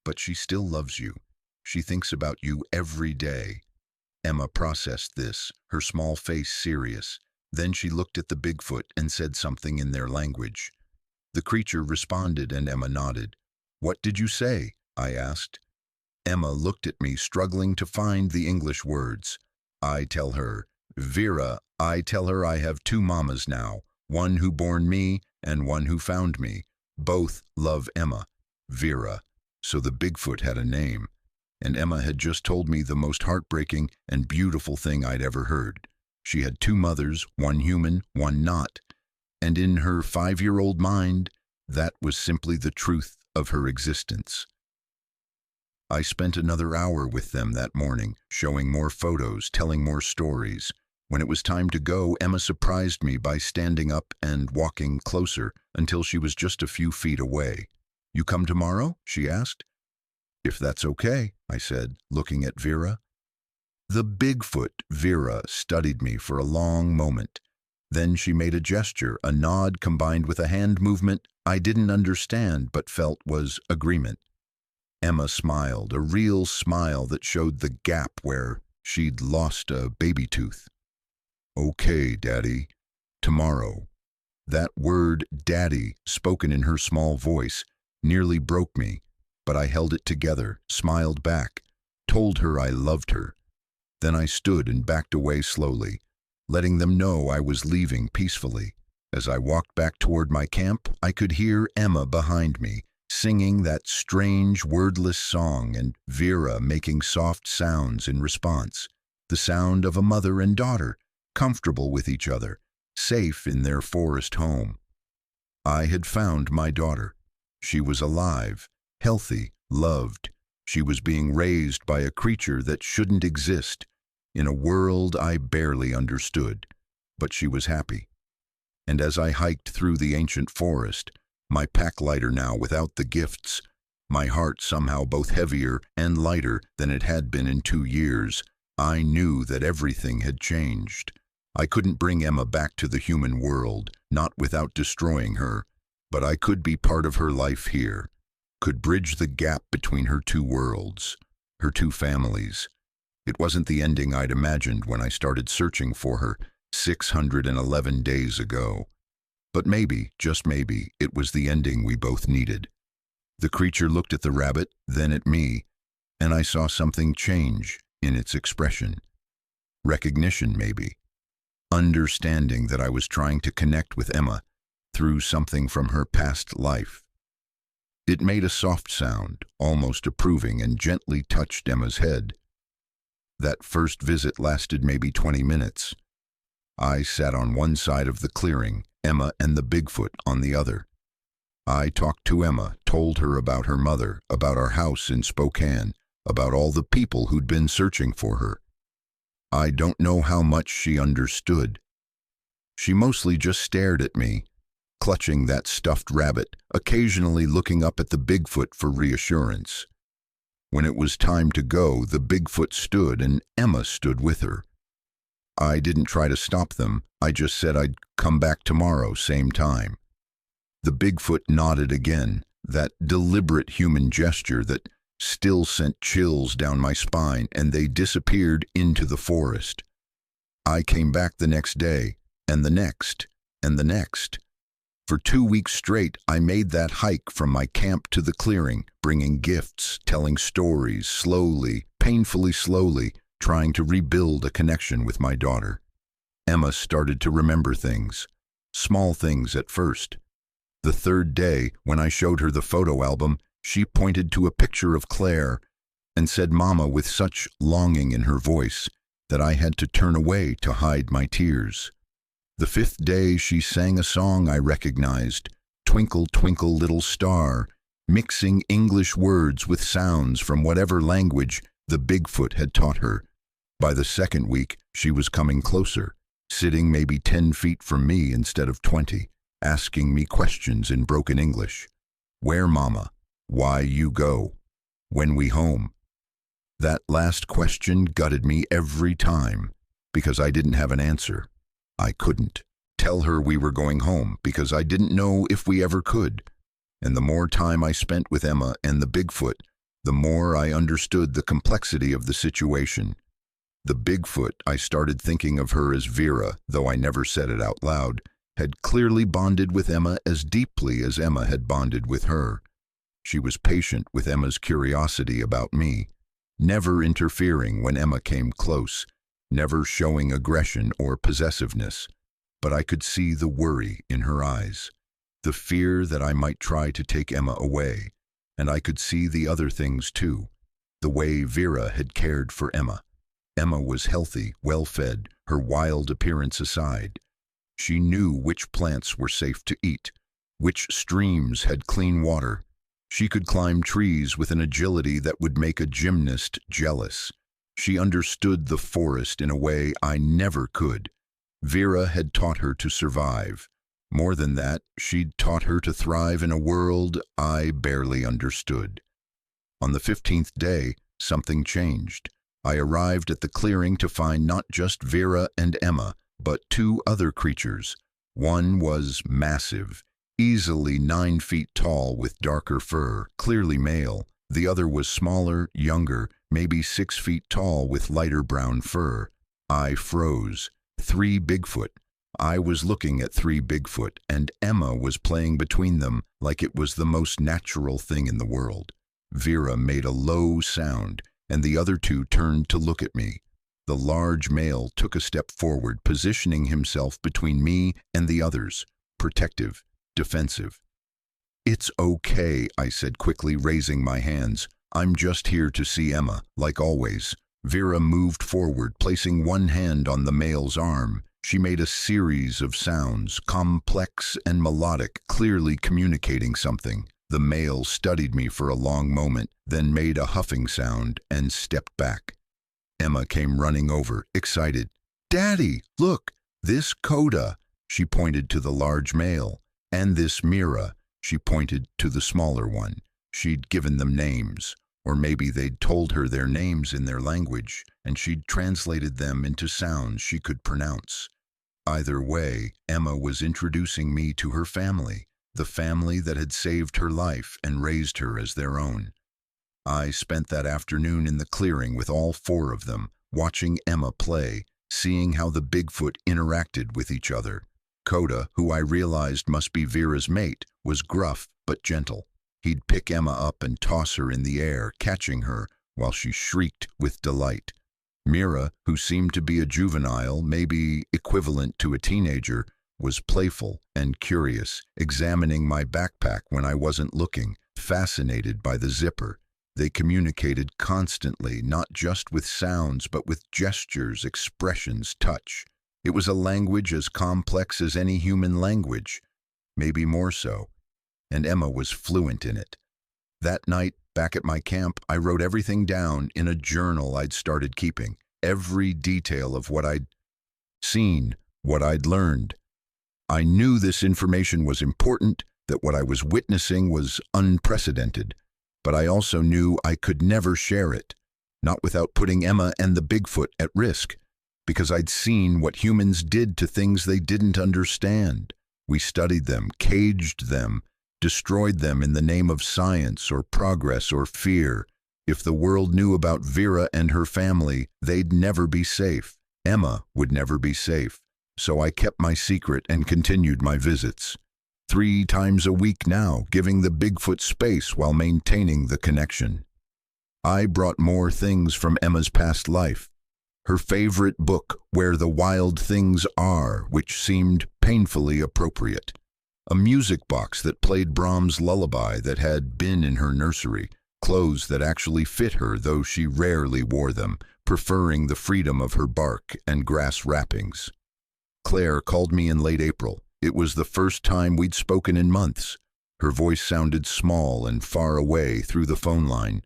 But she still loves you. She thinks about you every day." Emma processed this, her small face serious. Then she looked at the Bigfoot and said something in their language. The creature responded and Emma nodded. "What did you say?" I asked. Emma looked at me, struggling to find the English words. I tell her, "Vera, I tell her I have 2 mamas now, one who born me and one who found me. Both love Emma, Vera." So the Bigfoot had a name. And Emma had just told me the most heartbreaking and beautiful thing I'd ever heard. She had 2 mothers, one human, one not. And in her 5-year-old mind, that was simply the truth of her existence. I spent another hour with them that morning, showing more photos, telling more stories. When it was time to go, Emma surprised me by standing up and walking closer until she was just a few feet away. "You come tomorrow?" she asked. "If that's okay," I said, looking at Vera. The Bigfoot, Vera, studied me for a long moment. Then she made a gesture, a nod combined with a hand movement I didn't understand but felt was agreement. Emma smiled, a real smile that showed the gap where she'd lost a baby tooth. "Okay, Daddy, tomorrow." That word, Daddy, spoken in her small voice, nearly broke me, but I held it together, smiled back, told her I loved her. Then I stood and backed away slowly, letting them know I was leaving peacefully. As I walked back toward my camp, I could hear Emma behind me, singing that strange, wordless song, and Vera making soft sounds in response. The sound of a mother and daughter, comfortable with each other, safe in their forest home. I had found my daughter. She was alive, healthy, loved. She was being raised by a creature that shouldn't exist, in a world I barely understood, but she was happy. And as I hiked through the ancient forest, my pack lighter now without the gifts, my heart somehow both heavier and lighter than it had been in 2 years, I knew that everything had changed. I couldn't bring Emma back to the human world, not without destroying her, but I could be part of her life here, could bridge the gap between her two worlds, her two families. It wasn't the ending I'd imagined when I started searching for her 611 days ago. But maybe, just maybe, it was the ending we both needed. The creature looked at the rabbit, then at me, and I saw something change in its expression. Recognition, maybe. Understanding that I was trying to connect with Emma through something from her past life. It made a soft sound, almost approving, and gently touched Emma's head. That first visit lasted maybe 20 minutes. I sat on one side of the clearing, Emma and the Bigfoot on the other. I talked to Emma, told her about her mother, about our house in Spokane, about all the people who'd been searching for her. I don't know how much she understood. She mostly just stared at me, clutching that stuffed rabbit, occasionally looking up at the Bigfoot for reassurance. When it was time to go, the Bigfoot stood and Emma stood with her. I didn't try to stop them, I just said I'd come back tomorrow, same time. The Bigfoot nodded again, that deliberate human gesture that still sent chills down my spine, and they disappeared into the forest. I came back the next day, and the next, and the next. For 2 weeks straight, I made that hike from my camp to the clearing, bringing gifts, telling stories, slowly, painfully slowly, trying to rebuild a connection with my daughter. Emma started to remember things, small things at first. The third day, when I showed her the photo album, she pointed to a picture of Claire and said "Mama" with such longing in her voice that I had to turn away to hide my tears. The 5th day, she sang a song I recognized, "Twinkle, Twinkle, Little Star," mixing English words with sounds from whatever language the Bigfoot had taught her. By the 2nd week, she was coming closer, sitting maybe 10 feet from me instead of 20, asking me questions in broken English. "Where, Mama? Why you go? When we home?" That last question gutted me every time, because I didn't have an answer. I couldn't tell her we were going home because I didn't know if we ever could. And the more time I spent with Emma and the Bigfoot, the more I understood the complexity of the situation. The Bigfoot, I started thinking of her as Vera, though I never said it out loud, had clearly bonded with Emma as deeply as Emma had bonded with her. She was patient with Emma's curiosity about me, never interfering when Emma came close, never showing aggression or possessiveness, but I could see the worry in her eyes, the fear that I might try to take Emma away, and I could see the other things too, the way Vera had cared for Emma. Emma was healthy, well-fed, her wild appearance aside. She knew which plants were safe to eat, which streams had clean water. She could climb trees with an agility that would make a gymnast jealous. She understood the forest in a way I never could. Vera had taught her to survive. More than that, she'd taught her to thrive in a world I barely understood. On the 15th day, something changed. I arrived at the clearing to find not just Vera and Emma, but 2 other creatures. One was massive, easily 9 feet tall with darker fur, clearly male. The other was smaller, younger, maybe 6 feet tall with lighter brown fur. I froze. 3 Bigfoot. I was looking at 3 Bigfoot, and Emma was playing between them like it was the most natural thing in the world. Vera made a low sound, and the other two turned to look at me. The large male took a step forward, positioning himself between me and the others, protective, defensive. "It's okay," I said quickly, raising my hands. "I'm just here to see Emma, like always." Vera moved forward, placing one hand on the male's arm. She made a series of sounds, complex and melodic, clearly communicating something. The male studied me for a long moment, then made a huffing sound and stepped back. Emma came running over, excited. "Daddy, look, this Coda," she pointed to the large male, "and this Mira," she pointed to the smaller one. She'd given them names, or maybe they'd told her their names in their language, and she'd translated them into sounds she could pronounce. Either way, Emma was introducing me to her family, the family that had saved her life and raised her as their own. I spent that afternoon in the clearing with all 4 of them, watching Emma play, seeing how the Bigfoot interacted with each other. Coda, who I realized must be Vera's mate, was gruff but gentle. He'd pick Emma up and toss her in the air, catching her, while she shrieked with delight. Mira, who seemed to be a juvenile, maybe equivalent to a teenager, was playful and curious, examining my backpack when I wasn't looking, fascinated by the zipper. They communicated constantly, not just with sounds, but with gestures, expressions, touch. It was a language as complex as any human language, maybe more so, and Emma was fluent in it. That night, back at my camp, I wrote everything down in a journal I'd started keeping, every detail of what I'd seen, what I'd learned. I knew this information was important, that what I was witnessing was unprecedented, but I also knew I could never share it, not without putting Emma and the Bigfoot at risk, because I'd seen what humans did to things they didn't understand. We studied them, caged them, destroyed them in the name of science or progress or fear. If the world knew about Vera and her family, they'd never be safe. Emma would never be safe. So I kept my secret and continued my visits. 3 times a week now, giving the Bigfoot space while maintaining the connection. I brought more things from Emma's past life. Her favorite book, Where the Wild Things Are, which seemed painfully appropriate. A music box that played Brahms' lullaby that had been in her nursery. Clothes that actually fit her, though she rarely wore them, preferring the freedom of her bark and grass wrappings. Claire called me in late April. It was the first time we'd spoken in months. Her voice sounded small and far away through the phone line.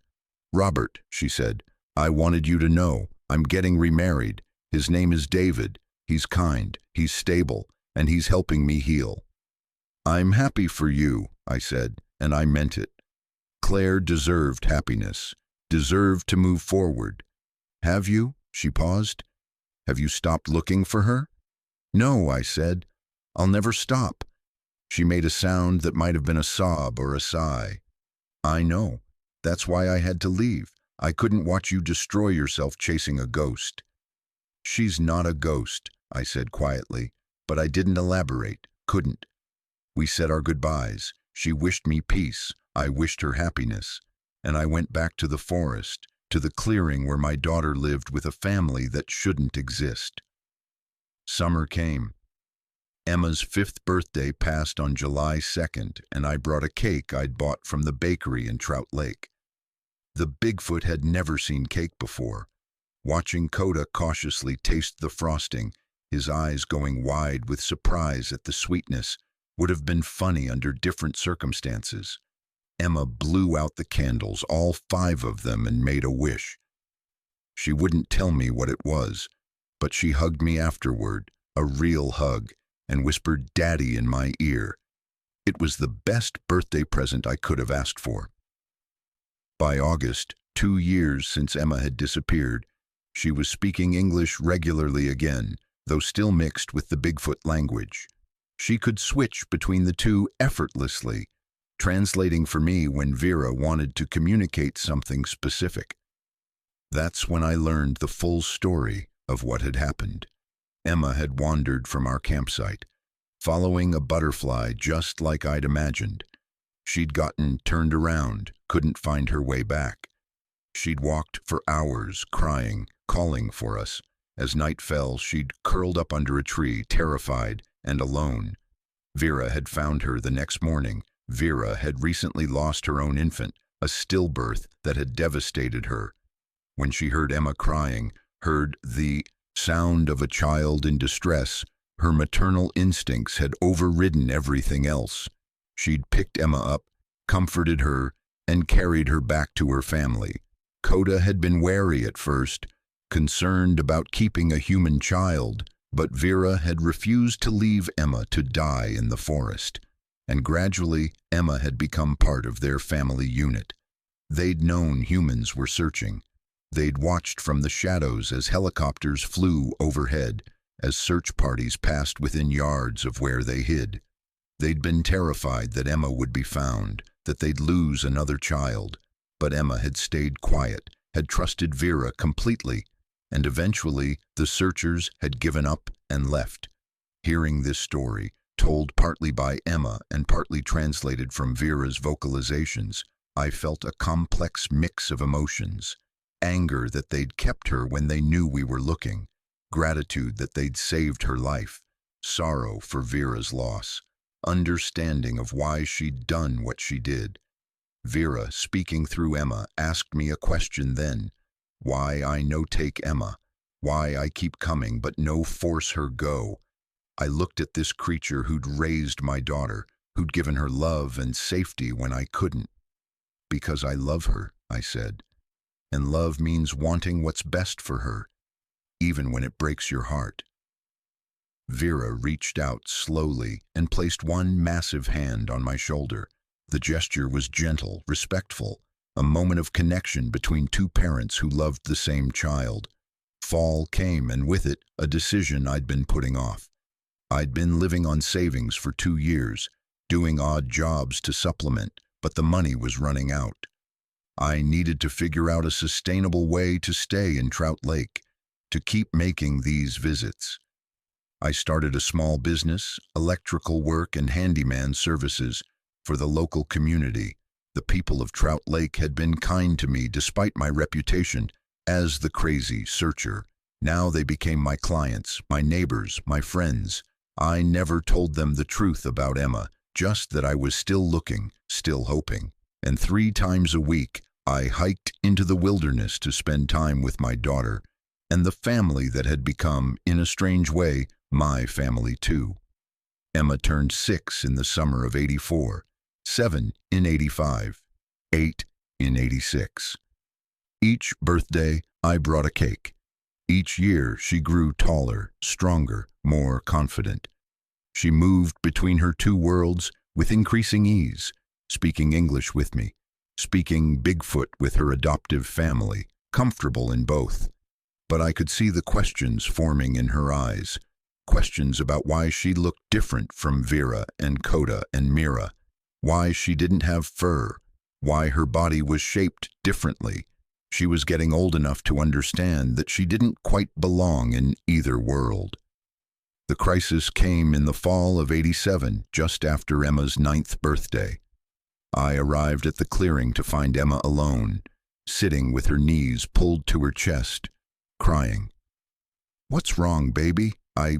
"Robert," she said, "I wanted you to know. I'm getting remarried. His name is David. He's kind, he's stable, and he's helping me heal." "I'm happy for you," I said, and I meant it. Claire deserved happiness, deserved to move forward. "Have you?" She paused. "Have you stopped looking for her?" "No," I said. "I'll never stop." She made a sound that might have been a sob or a sigh. "I know. That's why I had to leave. I couldn't watch you destroy yourself chasing a ghost." "She's not a ghost," I said quietly, but I didn't elaborate, couldn't. We said our goodbyes. She wished me peace. I wished her happiness. And I went back to the forest, to the clearing where my daughter lived with a family that shouldn't exist. Summer came. Emma's 5th birthday passed on July 2nd, and I brought a cake I'd bought from the bakery in Trout Lake. The Bigfoot had never seen cake before. Watching Coda cautiously taste the frosting, his eyes going wide with surprise at the sweetness, would have been funny under different circumstances. Emma blew out the candles, all 5 of them, and made a wish. She wouldn't tell me what it was, but she hugged me afterward, a real hug, and whispered "Daddy" in my ear. It was the best birthday present I could have asked for. By August, 2 years since Emma had disappeared, she was speaking English regularly again, though still mixed with the Bigfoot language. She could switch between the two effortlessly, translating for me when Vera wanted to communicate something specific. That's when I learned the full story of what had happened. Emma had wandered from our campsite, following a butterfly just like I'd imagined. She'd gotten turned around, couldn't find her way back. She'd walked for hours, crying, calling for us. As night fell, she'd curled up under a tree, terrified and alone. Vera had found her the next morning. Vera had recently lost her own infant, a stillbirth that had devastated her. When she heard Emma crying, heard the sound of a child in distress, her maternal instincts had overridden everything else. She'd picked Emma up, comforted her, and carried her back to her family. Coda had been wary at first, concerned about keeping a human child, but Vera had refused to leave Emma to die in the forest. And gradually, Emma had become part of their family unit. They'd known humans were searching. They'd watched from the shadows as helicopters flew overhead, as search parties passed within yards of where they hid. They'd been terrified that Emma would be found, that they'd lose another child. But Emma had stayed quiet, had trusted Vera completely, and eventually the searchers had given up and left. Hearing this story, told partly by Emma and partly translated from Vera's vocalizations, I felt a complex mix of emotions. Anger that they'd kept her when they knew we were looking, gratitude that they'd saved her life, sorrow for Vera's loss, understanding of why she'd done what she did. Vera, speaking through Emma, asked me a question then. Why I no take Emma, why I keep coming but no force her go. I looked at this creature who'd raised my daughter, who'd given her love and safety when I couldn't. Because I love her, I said. And love means wanting what's best for her, even when it breaks your heart. Vera reached out slowly and placed one massive hand on my shoulder. The gesture was gentle, respectful, a moment of connection between two parents who loved the same child. Fall came, and with it, a decision I'd been putting off. I'd been living on savings for 2 years, doing odd jobs to supplement, but the money was running out. I needed to figure out a sustainable way to stay in Trout Lake, to keep making these visits. I started a small business, electrical work and handyman services, for the local community. The people of Trout Lake had been kind to me despite my reputation as the crazy searcher. Now they became my clients, my neighbors, my friends. I never told them the truth about Emma, just that I was still looking, still hoping. And 3 times a week, I hiked into the wilderness to spend time with my daughter and the family that had become, in a strange way, my family too. Emma turned 6 in the summer of '84, 7 in '85, 8 in '86. Each birthday, I brought a cake. Each year, she grew taller, stronger, more confident. She moved between her 2 worlds with increasing ease, speaking English with me, speaking Bigfoot with her adoptive family, comfortable in both. But I could see the questions forming in her eyes, questions about why she looked different from Vera and Coda and Mira, why she didn't have fur, why her body was shaped differently. She was getting old enough to understand that she didn't quite belong in either world. The crisis came in the fall of '87, just after Emma's 9th birthday. I arrived at the clearing to find Emma alone, sitting with her knees pulled to her chest, crying. "What's wrong, baby?" I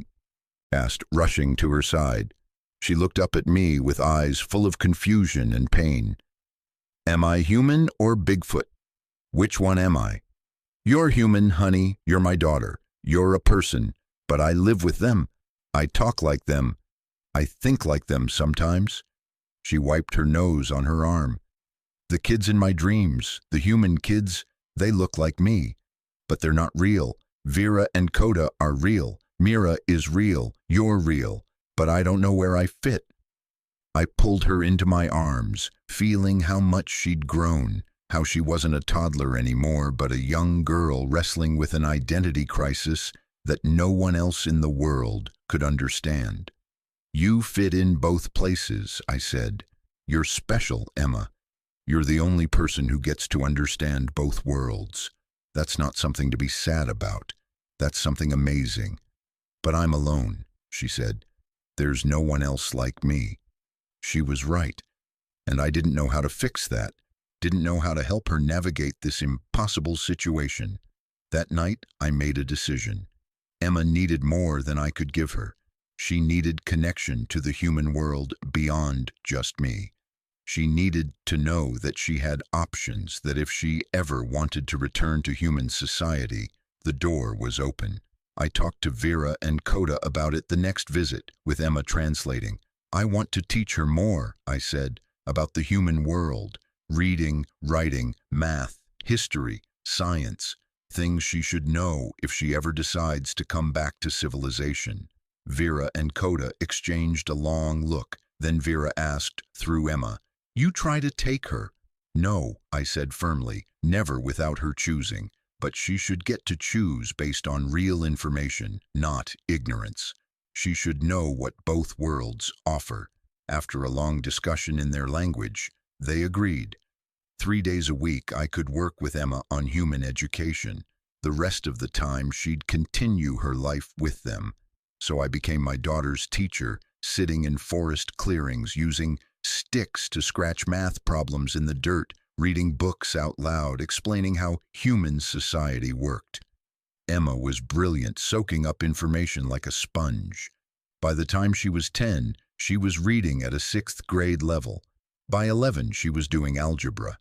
asked, rushing to her side. She looked up at me with eyes full of confusion and pain. "Am I human or Bigfoot? Which one am I?" "You're human, honey. You're my daughter. You're a person, but I live with them. I talk like them. I think like them sometimes." She wiped her nose on her arm. "The kids in my dreams, the human kids, they look like me. But they're not real. Vera and Coda are real. Mira is real. You're real. But I don't know where I fit." I pulled her into my arms, feeling how much she'd grown, how she wasn't a toddler anymore, but a young girl wrestling with an identity crisis that no one else in the world could understand. "You fit in both places," I said. "You're special, Emma. You're the only person who gets to understand both worlds. That's not something to be sad about. That's something amazing. But I'm alone, she said. There's no one else like me. She was right, and I didn't know how to fix that, didn't know how to help her navigate this impossible situation. That night, I made a decision. Emma needed more than I could give her. She needed connection to the human world beyond just me. She needed to know that she had options, that if she ever wanted to return to human society, the door was open. I talked to Vera and Coda about it the next visit, with Emma translating. I want to teach her more, I said, about the human world, reading, writing, math, history, science, things she should know if she ever decides to come back to civilization. Vera and Coda exchanged a long look. Then Vera asked, through Emma, "You try to take her?" "No," I said firmly, "never without her choosing. But she should get to choose based on real information, not ignorance. She should know what both worlds offer." After a long discussion in their language, they agreed. 3 days a week I could work with Emma on human education. The rest of the time she'd continue her life with them. So I became my daughter's teacher, sitting in forest clearings, using sticks to scratch math problems in the dirt, reading books out loud, explaining how human society worked. Emma was brilliant, soaking up information like a sponge. By the time she was 10, she was reading at a 6th grade level. By 11, she was doing algebra.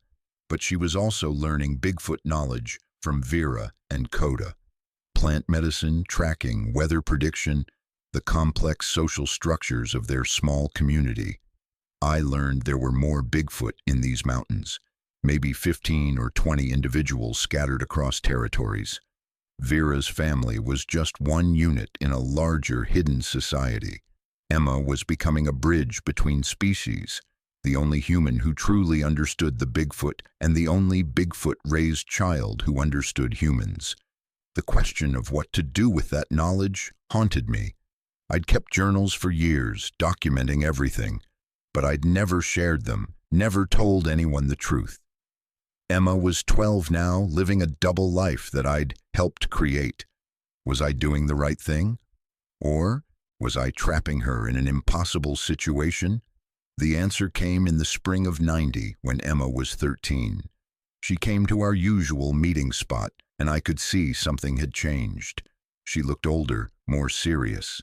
But she was also learning Bigfoot knowledge from Vera and Coda. Plant medicine, tracking, weather prediction, the complex social structures of their small community. I learned there were more Bigfoot in these mountains, maybe 15 or 20 individuals scattered across territories. Vera's family was just one unit in a larger hidden society. Emma was becoming a bridge between species, the only human who truly understood the Bigfoot and the only Bigfoot-raised child who understood humans. The question of what to do with that knowledge haunted me. I'd kept journals for years, documenting everything, but I'd never shared them, never told anyone the truth. Emma was 12 now, living a double life that I'd helped create. Was I doing the right thing? Or was I trapping her in an impossible situation? The answer came in the spring of '90 when Emma was 13. She came to our usual meeting spot, and I could see something had changed. She looked older, more serious.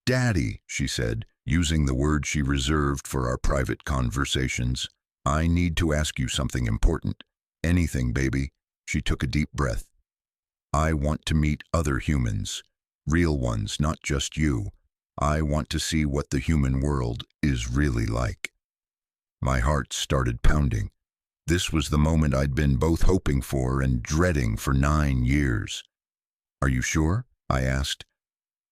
"Daddy," she said, using the word she reserved for our private conversations, "I need to ask you something important." "Anything, baby." She took a deep breath. "I want to meet other humans, real ones, not just you. I want to see what the human world is really like." My heart started pounding. This was the moment I'd been both hoping for and dreading for 9 years. "Are you sure?" I asked.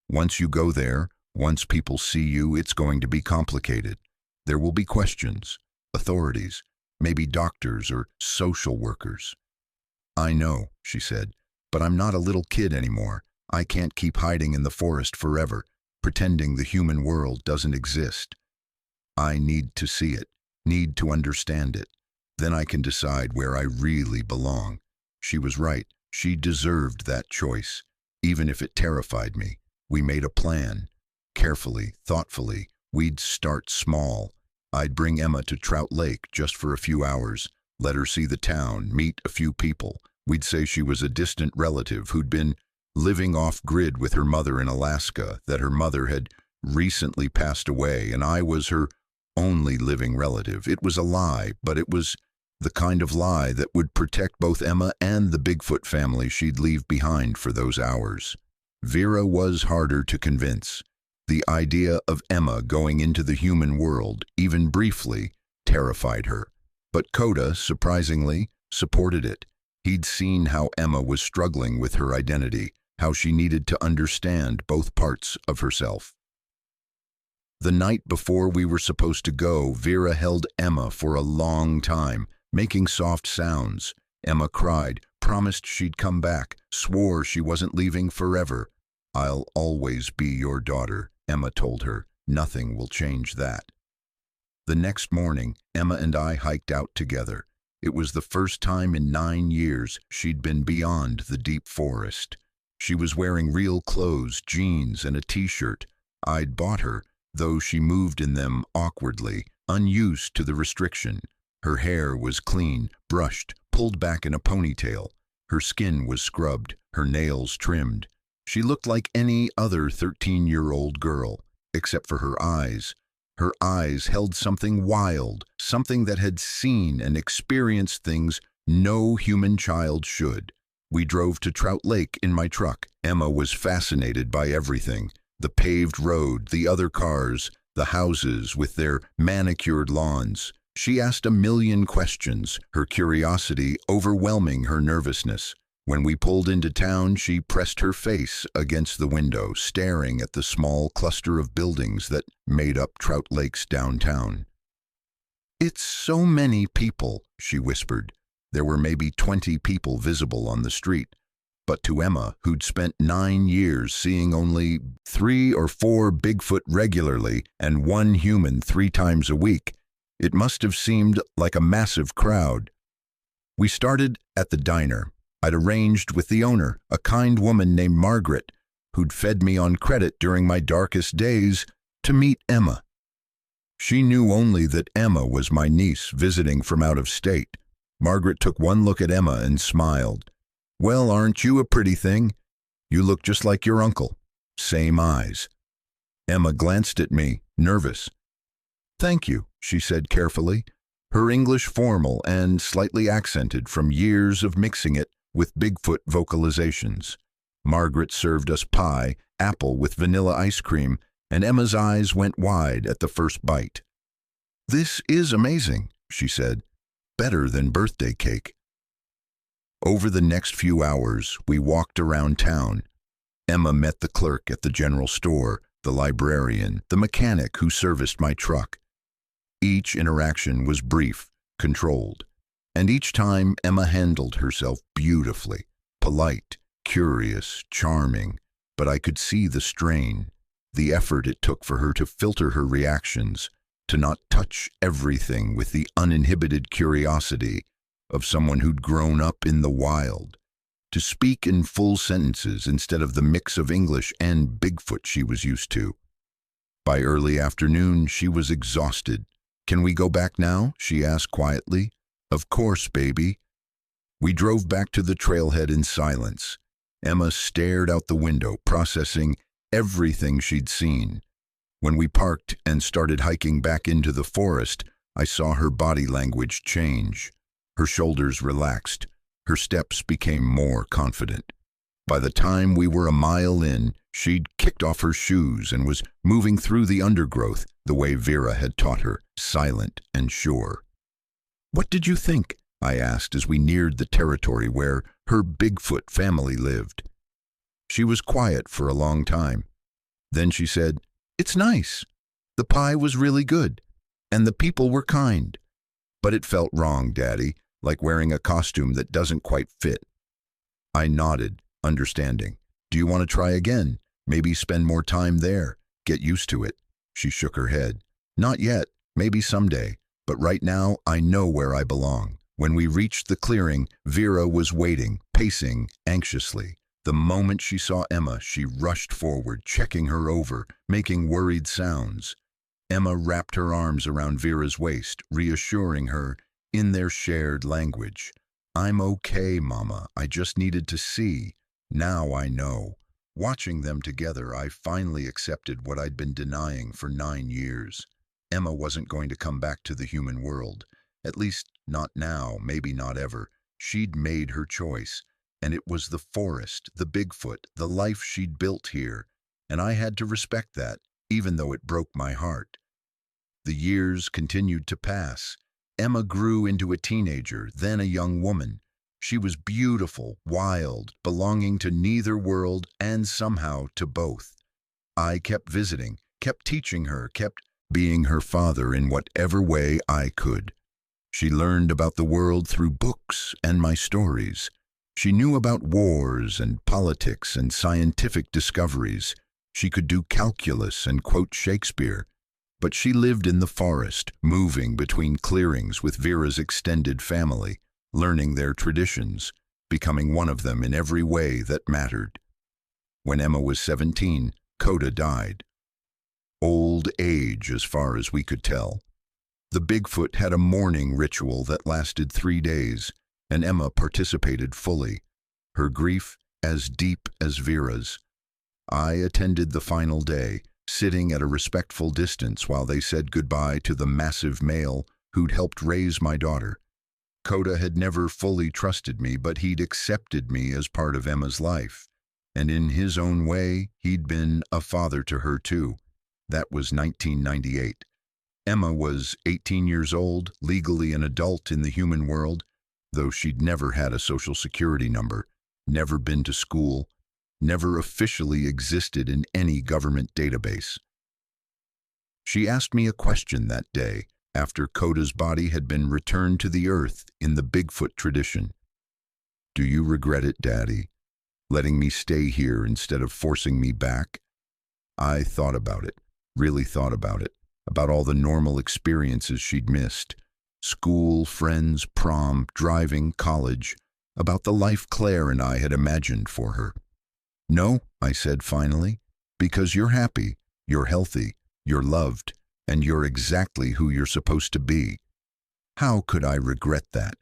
"Once you go there, once people see you, it's going to be complicated. There will be questions, authorities, maybe doctors or social workers." "I know," she said, "but I'm not a little kid anymore. I can't keep hiding in the forest forever, pretending the human world doesn't exist. I need to see it, need to understand it. Then I can decide where I really belong." She was right. She deserved that choice, even if it terrified me. We made a plan. Carefully, thoughtfully, we'd start small. I'd bring Emma to Trout Lake just for a few hours, let her see the town, meet a few people. We'd say she was a distant relative who'd been living off-grid with her mother in Alaska, that her mother had recently passed away, and I was her only living relative. It was a lie, but it was the kind of lie that would protect both Emma and the Bigfoot family she'd leave behind for those hours. Vera was harder to convince. The idea of Emma going into the human world, even briefly, terrified her. But Coda, surprisingly, supported it. He'd seen how Emma was struggling with her identity, how she needed to understand both parts of herself. The night before we were supposed to go, Vera held Emma for a long time, making soft sounds. Emma cried, promised she'd come back, swore she wasn't leaving forever. "I'll always be your daughter," Emma told her. "Nothing will change that." The next morning, Emma and I hiked out together. It was the first time in 9 years she'd been beyond the deep forest. She was wearing real clothes, jeans, and a t-shirt I'd bought her, though she moved in them awkwardly, unused to the restriction. Her hair was clean, brushed, pulled back in a ponytail. Her skin was scrubbed, her nails trimmed. She looked like any other 13-year-old girl, except for her eyes. Her eyes held something wild, something that had seen and experienced things no human child should. We drove to Trout Lake in my truck. Emma was fascinated by everything: the paved road, the other cars, the houses with their manicured lawns. She asked a million questions, her curiosity overwhelming her nervousness. When we pulled into town, she pressed her face against the window, staring at the small cluster of buildings that made up Trout Lake's downtown. "It's so many people," she whispered. There were maybe 20 people visible on the street. But to Emma, who'd spent 9 years seeing only 3 or 4 Bigfoot regularly and 1 human 3 times a week, it must have seemed like a massive crowd. We started at the diner. I'd arranged with the owner, a kind woman named Margaret, who'd fed me on credit during my darkest days, to meet Emma. She knew only that Emma was my niece visiting from out of state. Margaret took one look at Emma and smiled. "Well, aren't you a pretty thing? You look just like your uncle. Same eyes." Emma glanced at me, nervous. "Thank you," she said carefully, her English formal and slightly accented from years of mixing it with Bigfoot vocalizations. Margaret served us pie, apple with vanilla ice cream, and Emma's eyes went wide at the first bite. "This is amazing," she said. "Better than birthday cake." Over the next few hours, we walked around town. Emma met the clerk at the general store, the librarian, the mechanic who serviced my truck. Each interaction was brief, controlled, and each time Emma handled herself beautifully, polite, curious, charming, but I could see the strain, the effort it took for her to filter her reactions, to not touch everything with the uninhibited curiosity of someone who'd grown up in the wild, to speak in full sentences instead of the mix of English and Bigfoot she was used to. By early afternoon, she was exhausted. "Can we go back now?" she asked quietly. "Of course, baby." We drove back to the trailhead in silence. Emma stared out the window, processing everything she'd seen. When we parked and started hiking back into the forest, I saw her body language change. Her shoulders relaxed. Her steps became more confident. By the time we were a mile in, she'd kicked off her shoes and was moving through the undergrowth the way Vera had taught her, silent and sure. "What did you think?" I asked as we neared the territory where her Bigfoot family lived. She was quiet for a long time. Then she said, "It's nice. The pie was really good, and the people were kind. But it felt wrong, Daddy, like wearing a costume that doesn't quite fit." I nodded, understanding. "Do you want to try again? Maybe spend more time there, get used to it?" She shook her head. "Not yet, maybe someday, but right now I know where I belong." When we reached the clearing, Vera was waiting, pacing anxiously. The moment she saw Emma, she rushed forward, checking her over, making worried sounds. Emma wrapped her arms around Vera's waist, reassuring her in their shared language. "I'm okay, Mama. I just needed to see. Now I know." Watching them together, I finally accepted what I'd been denying for 9 years. Emma wasn't going to come back to the human world. At least not now, maybe not ever. She'd made her choice, and it was the forest, the Bigfoot, the life she'd built here, and I had to respect that, even though it broke my heart. The years continued to pass. Emma grew into a teenager, then a young woman. She was beautiful, wild, belonging to neither world and somehow to both. I kept visiting, kept teaching her, kept being her father in whatever way I could. She learned about the world through books and my stories. She knew about wars and politics and scientific discoveries. She could do calculus and quote Shakespeare. But she lived in the forest, moving between clearings with Vera's extended family, learning their traditions, becoming one of them in every way that mattered. When Emma was 17, Coda died. Old age, as far as we could tell. The Bigfoot had a mourning ritual that lasted 3 days, and Emma participated fully, her grief as deep as Vera's. I attended the final day, sitting at a respectful distance while they said goodbye to the massive male who'd helped raise my daughter. Coda had never fully trusted me, but he'd accepted me as part of Emma's life. And in his own way, he'd been a father to her too. That was 1998. Emma was 18 years old, legally an adult in the human world, though she'd never had a social security number, never been to school, never officially existed in any government database. She asked me a question that day, after Coda's body had been returned to the earth in the Bigfoot tradition. "Do you regret it, Daddy? Letting me stay here instead of forcing me back?" I thought about it, really thought about it, about all the normal experiences she'd missed. School, friends, prom, driving, college, about the life Claire and I had imagined for her. "No," I said finally, "because you're happy, you're healthy, you're loved, and you're exactly who you're supposed to be. How could I regret that?"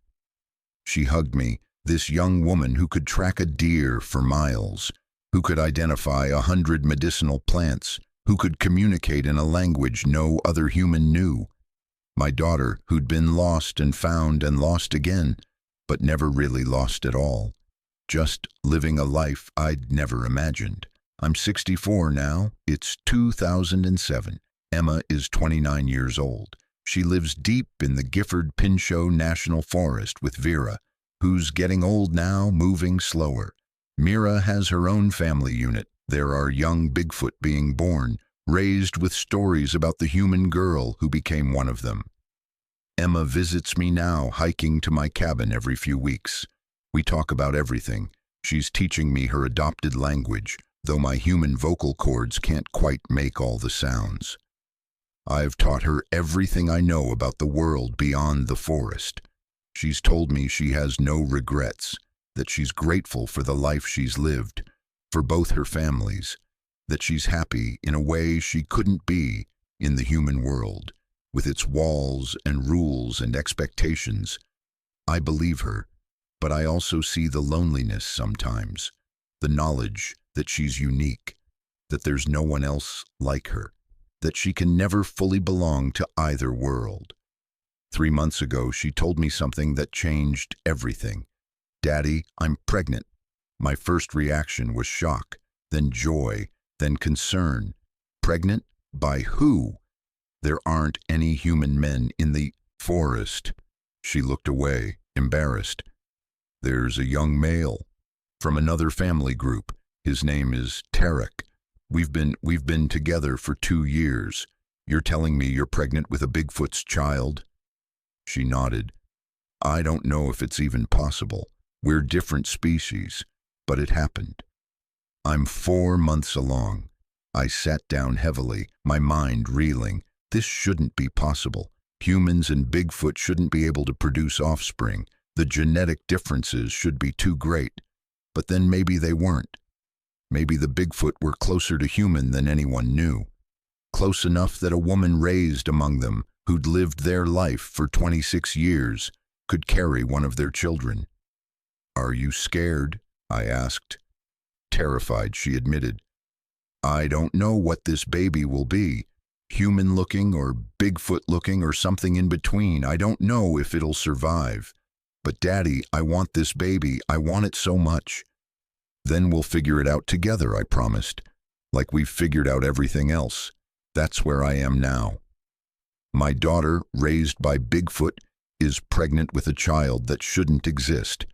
She hugged me, this young woman who could track a deer for miles, who could identify 100 medicinal plants, who could communicate in a language no other human knew. My daughter, who'd been lost and found and lost again, but never really lost at all. Just living a life I'd never imagined. I'm 64 now. It's 2007. Emma is 29 years old. She lives deep in the Gifford-Pinchot National Forest with Vera, who's getting old now, moving slower. Mira has her own family unit. There are young Bigfoot being born, raised with stories about the human girl who became one of them. Emma visits me now, hiking to my cabin every few weeks. We talk about everything. She's teaching me her adopted language, though my human vocal cords can't quite make all the sounds. I've taught her everything I know about the world beyond the forest. She's told me she has no regrets, that she's grateful for the life she's lived, for both her families, that she's happy in a way she couldn't be in the human world, with its walls and rules and expectations. I believe her, but I also see the loneliness sometimes, the knowledge that she's unique, that there's no one else like her, that she can never fully belong to either world. 3 months ago, she told me something that changed everything. "Daddy, I'm pregnant." My first reaction was shock, then joy, then concern. Pregnant? By who? There aren't any human men in the forest. She looked away, embarrassed. "There's a young male from another family group. His name is Tarek. We've been together for 2 years. You're telling me you're pregnant with a Bigfoot's child?" She nodded. "I don't know if it's even possible. We're different species, but it happened." I'm 4 months along. I sat down heavily, my mind reeling. This shouldn't be possible. Humans and Bigfoot shouldn't be able to produce offspring. The genetic differences should be too great. But then maybe they weren't. Maybe the Bigfoot were closer to human than anyone knew. Close enough that a woman raised among them, who'd lived their life for 26 years, could carry one of their children. "Are you scared?" I asked. Terrified, she admitted. "I don't know what this baby will be. Human-looking or Bigfoot-looking or something in between. I don't know if it'll survive. But Daddy, I want this baby. I want it so much." "Then we'll figure it out together," I promised. "Like we've figured out everything else." That's where I am now. My daughter, raised by Bigfoot, is pregnant with a child that shouldn't exist.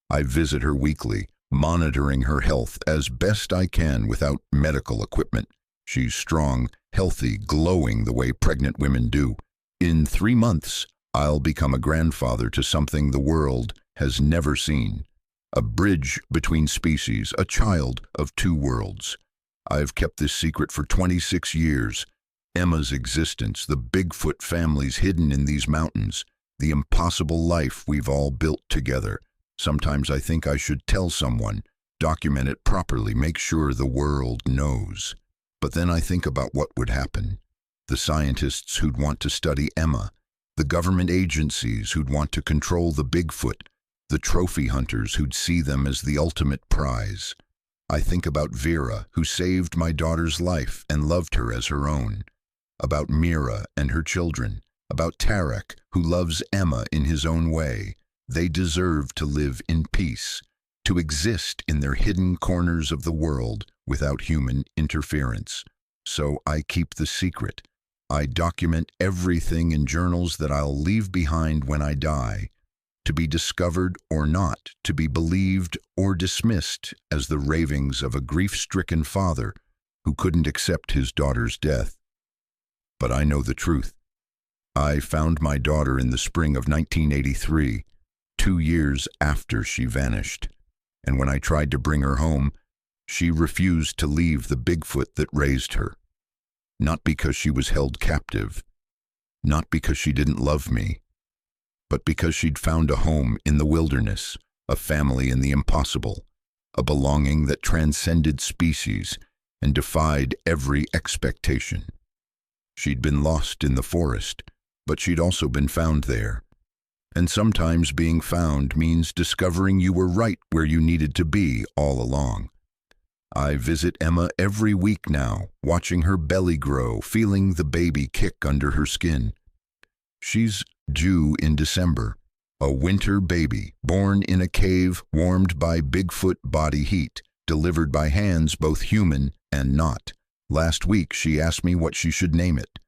I visit her weekly, monitoring her health as best I can without medical equipment. She's strong, healthy, glowing the way pregnant women do. In 3 months, I'll become a grandfather to something the world has never seen. A bridge between species, a child of 2 worlds. I've kept this secret for 26 years, Emma's existence, the Bigfoot families hidden in these mountains, the impossible life we've all built together. Sometimes I think I should tell someone, document it properly, make sure the world knows. But then I think about what would happen. The scientists who'd want to study Emma, the government agencies who'd want to control the Bigfoot, the trophy hunters who'd see them as the ultimate prize. I think about Vera, who saved my daughter's life and loved her as her own. About Mira and her children. About Tarek, who loves Emma in his own way. They deserve to live in peace, to exist in their hidden corners of the world without human interference. So I keep the secret. I document everything in journals that I'll leave behind when I die, to be discovered or not, to be believed or dismissed as the ravings of a grief-stricken father who couldn't accept his daughter's death. But I know the truth. I found my daughter in the spring of 1983, 2 years after she vanished. And when I tried to bring her home, she refused to leave the Bigfoot that raised her. Not because she was held captive, not because she didn't love me, but because she'd found a home in the wilderness, a family in the impossible, a belonging that transcended species and defied every expectation. She'd been lost in the forest, but she'd also been found there. And sometimes being found means discovering you were right where you needed to be all along. I visit Emma every week now, watching her belly grow, feeling the baby kick under her skin. She's due in December, a winter baby, born in a cave warmed by Bigfoot body heat, delivered by hands both human and not. Last week she asked me what she should name it.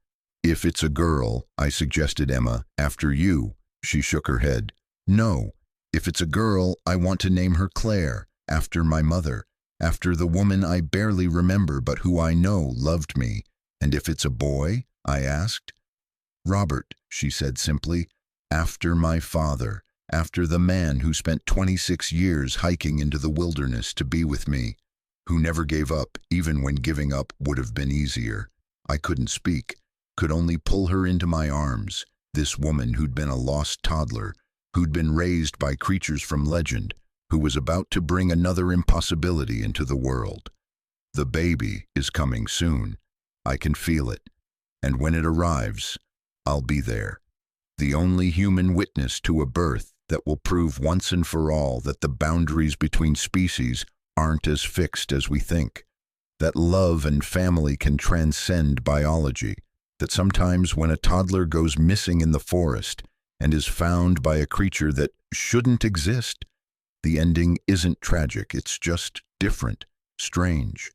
If it's a girl, I suggested Emma, after you. She shook her head. No, if it's a girl, I want to name her Claire, after my mother, after the woman I barely remember but who I know loved me. And if it's a boy, I asked. Robert, she said simply, after my father, after the man who spent 26 years hiking into the wilderness to be with me, who never gave up even when giving up would have been easier. I couldn't speak, could only pull her into my arms, this woman who'd been a lost toddler, who'd been raised by creatures from legend, who was about to bring another impossibility into the world. The baby is coming soon. I can feel it. And when it arrives, I'll be there. The only human witness to a birth that will prove once and for all that the boundaries between species aren't as fixed as we think. That love and family can transcend biology. That sometimes when a toddler goes missing in the forest and is found by a creature that shouldn't exist, the ending isn't tragic, it's just different, strange,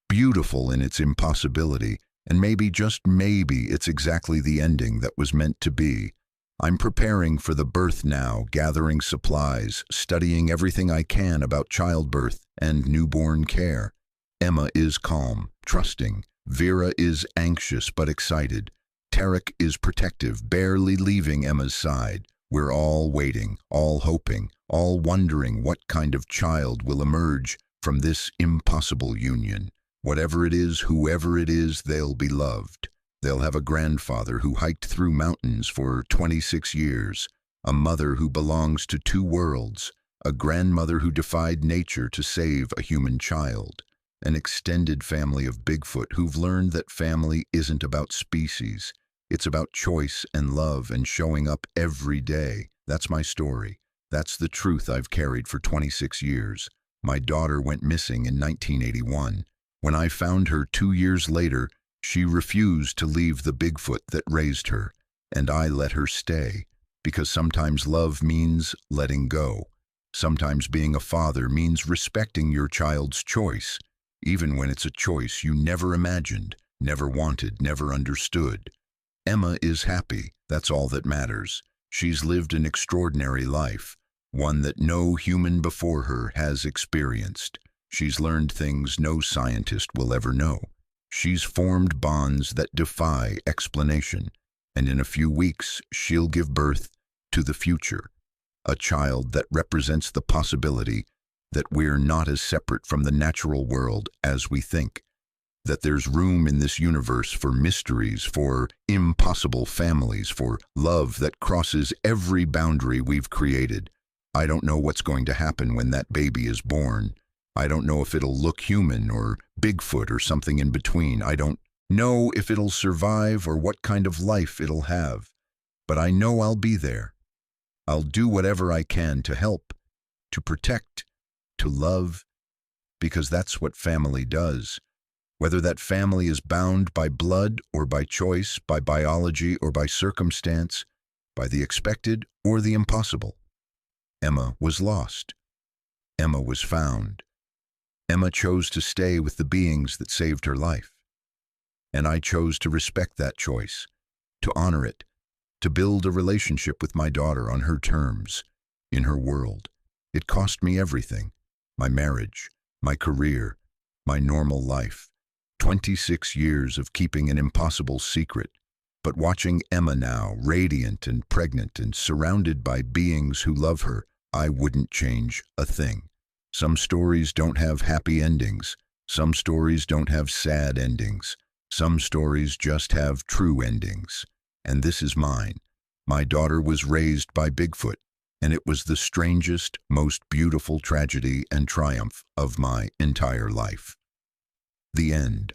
beautiful in its impossibility, and maybe, just maybe, it's exactly the ending that was meant to be. I'm preparing for the birth now, gathering supplies, studying everything I can about childbirth and newborn care. Emma is calm, trusting. Vera is anxious but excited. Tarek is protective, barely leaving Emma's side. We're all waiting, all hoping, all wondering what kind of child will emerge from this impossible union. Whatever it is, whoever it is, they'll be loved. They'll have a grandfather who hiked through mountains for 26 years, a mother who belongs to two worlds, a grandmother who defied nature to save a human child, an extended family of Bigfoot who've learned that family isn't about species. It's about choice and love and showing up every day. That's my story. That's the truth I've carried for 26 years. My daughter went missing in 1981. When I found her 2 years later, she refused to leave the Bigfoot that raised her, and I let her stay, because sometimes love means letting go. Sometimes being a father means respecting your child's choice, even when it's a choice you never imagined, never wanted, never understood. Emma is happy, that's all that matters. She's lived an extraordinary life, one that no human before her has experienced. She's learned things no scientist will ever know. She's formed bonds that defy explanation, and in a few weeks she'll give birth to the future, a child that represents the possibility that we're not as separate from the natural world as we think, that there's room in this universe for mysteries, for impossible families, for love that crosses every boundary we've created. I don't know what's going to happen when that baby is born. I don't know if it'll look human or Bigfoot or something in between. I don't know if it'll survive or what kind of life it'll have. But I know I'll be there. I'll do whatever I can to help, to protect, to love, because that's what family does. Whether that family is bound by blood or by choice, by biology or by circumstance, by the expected or the impossible. Emma was lost. Emma was found. Emma chose to stay with the beings that saved her life. And I chose to respect that choice, to honor it, to build a relationship with my daughter on her terms, in her world. It cost me everything: my marriage, my career, my normal life, 26 years of keeping an impossible secret. But watching Emma now, radiant and pregnant and surrounded by beings who love her, I wouldn't change a thing. Some stories don't have happy endings. Some stories don't have sad endings. Some stories just have true endings. And this is mine. My daughter was raised by Bigfoot, and it was the strangest, most beautiful tragedy and triumph of my entire life. The end.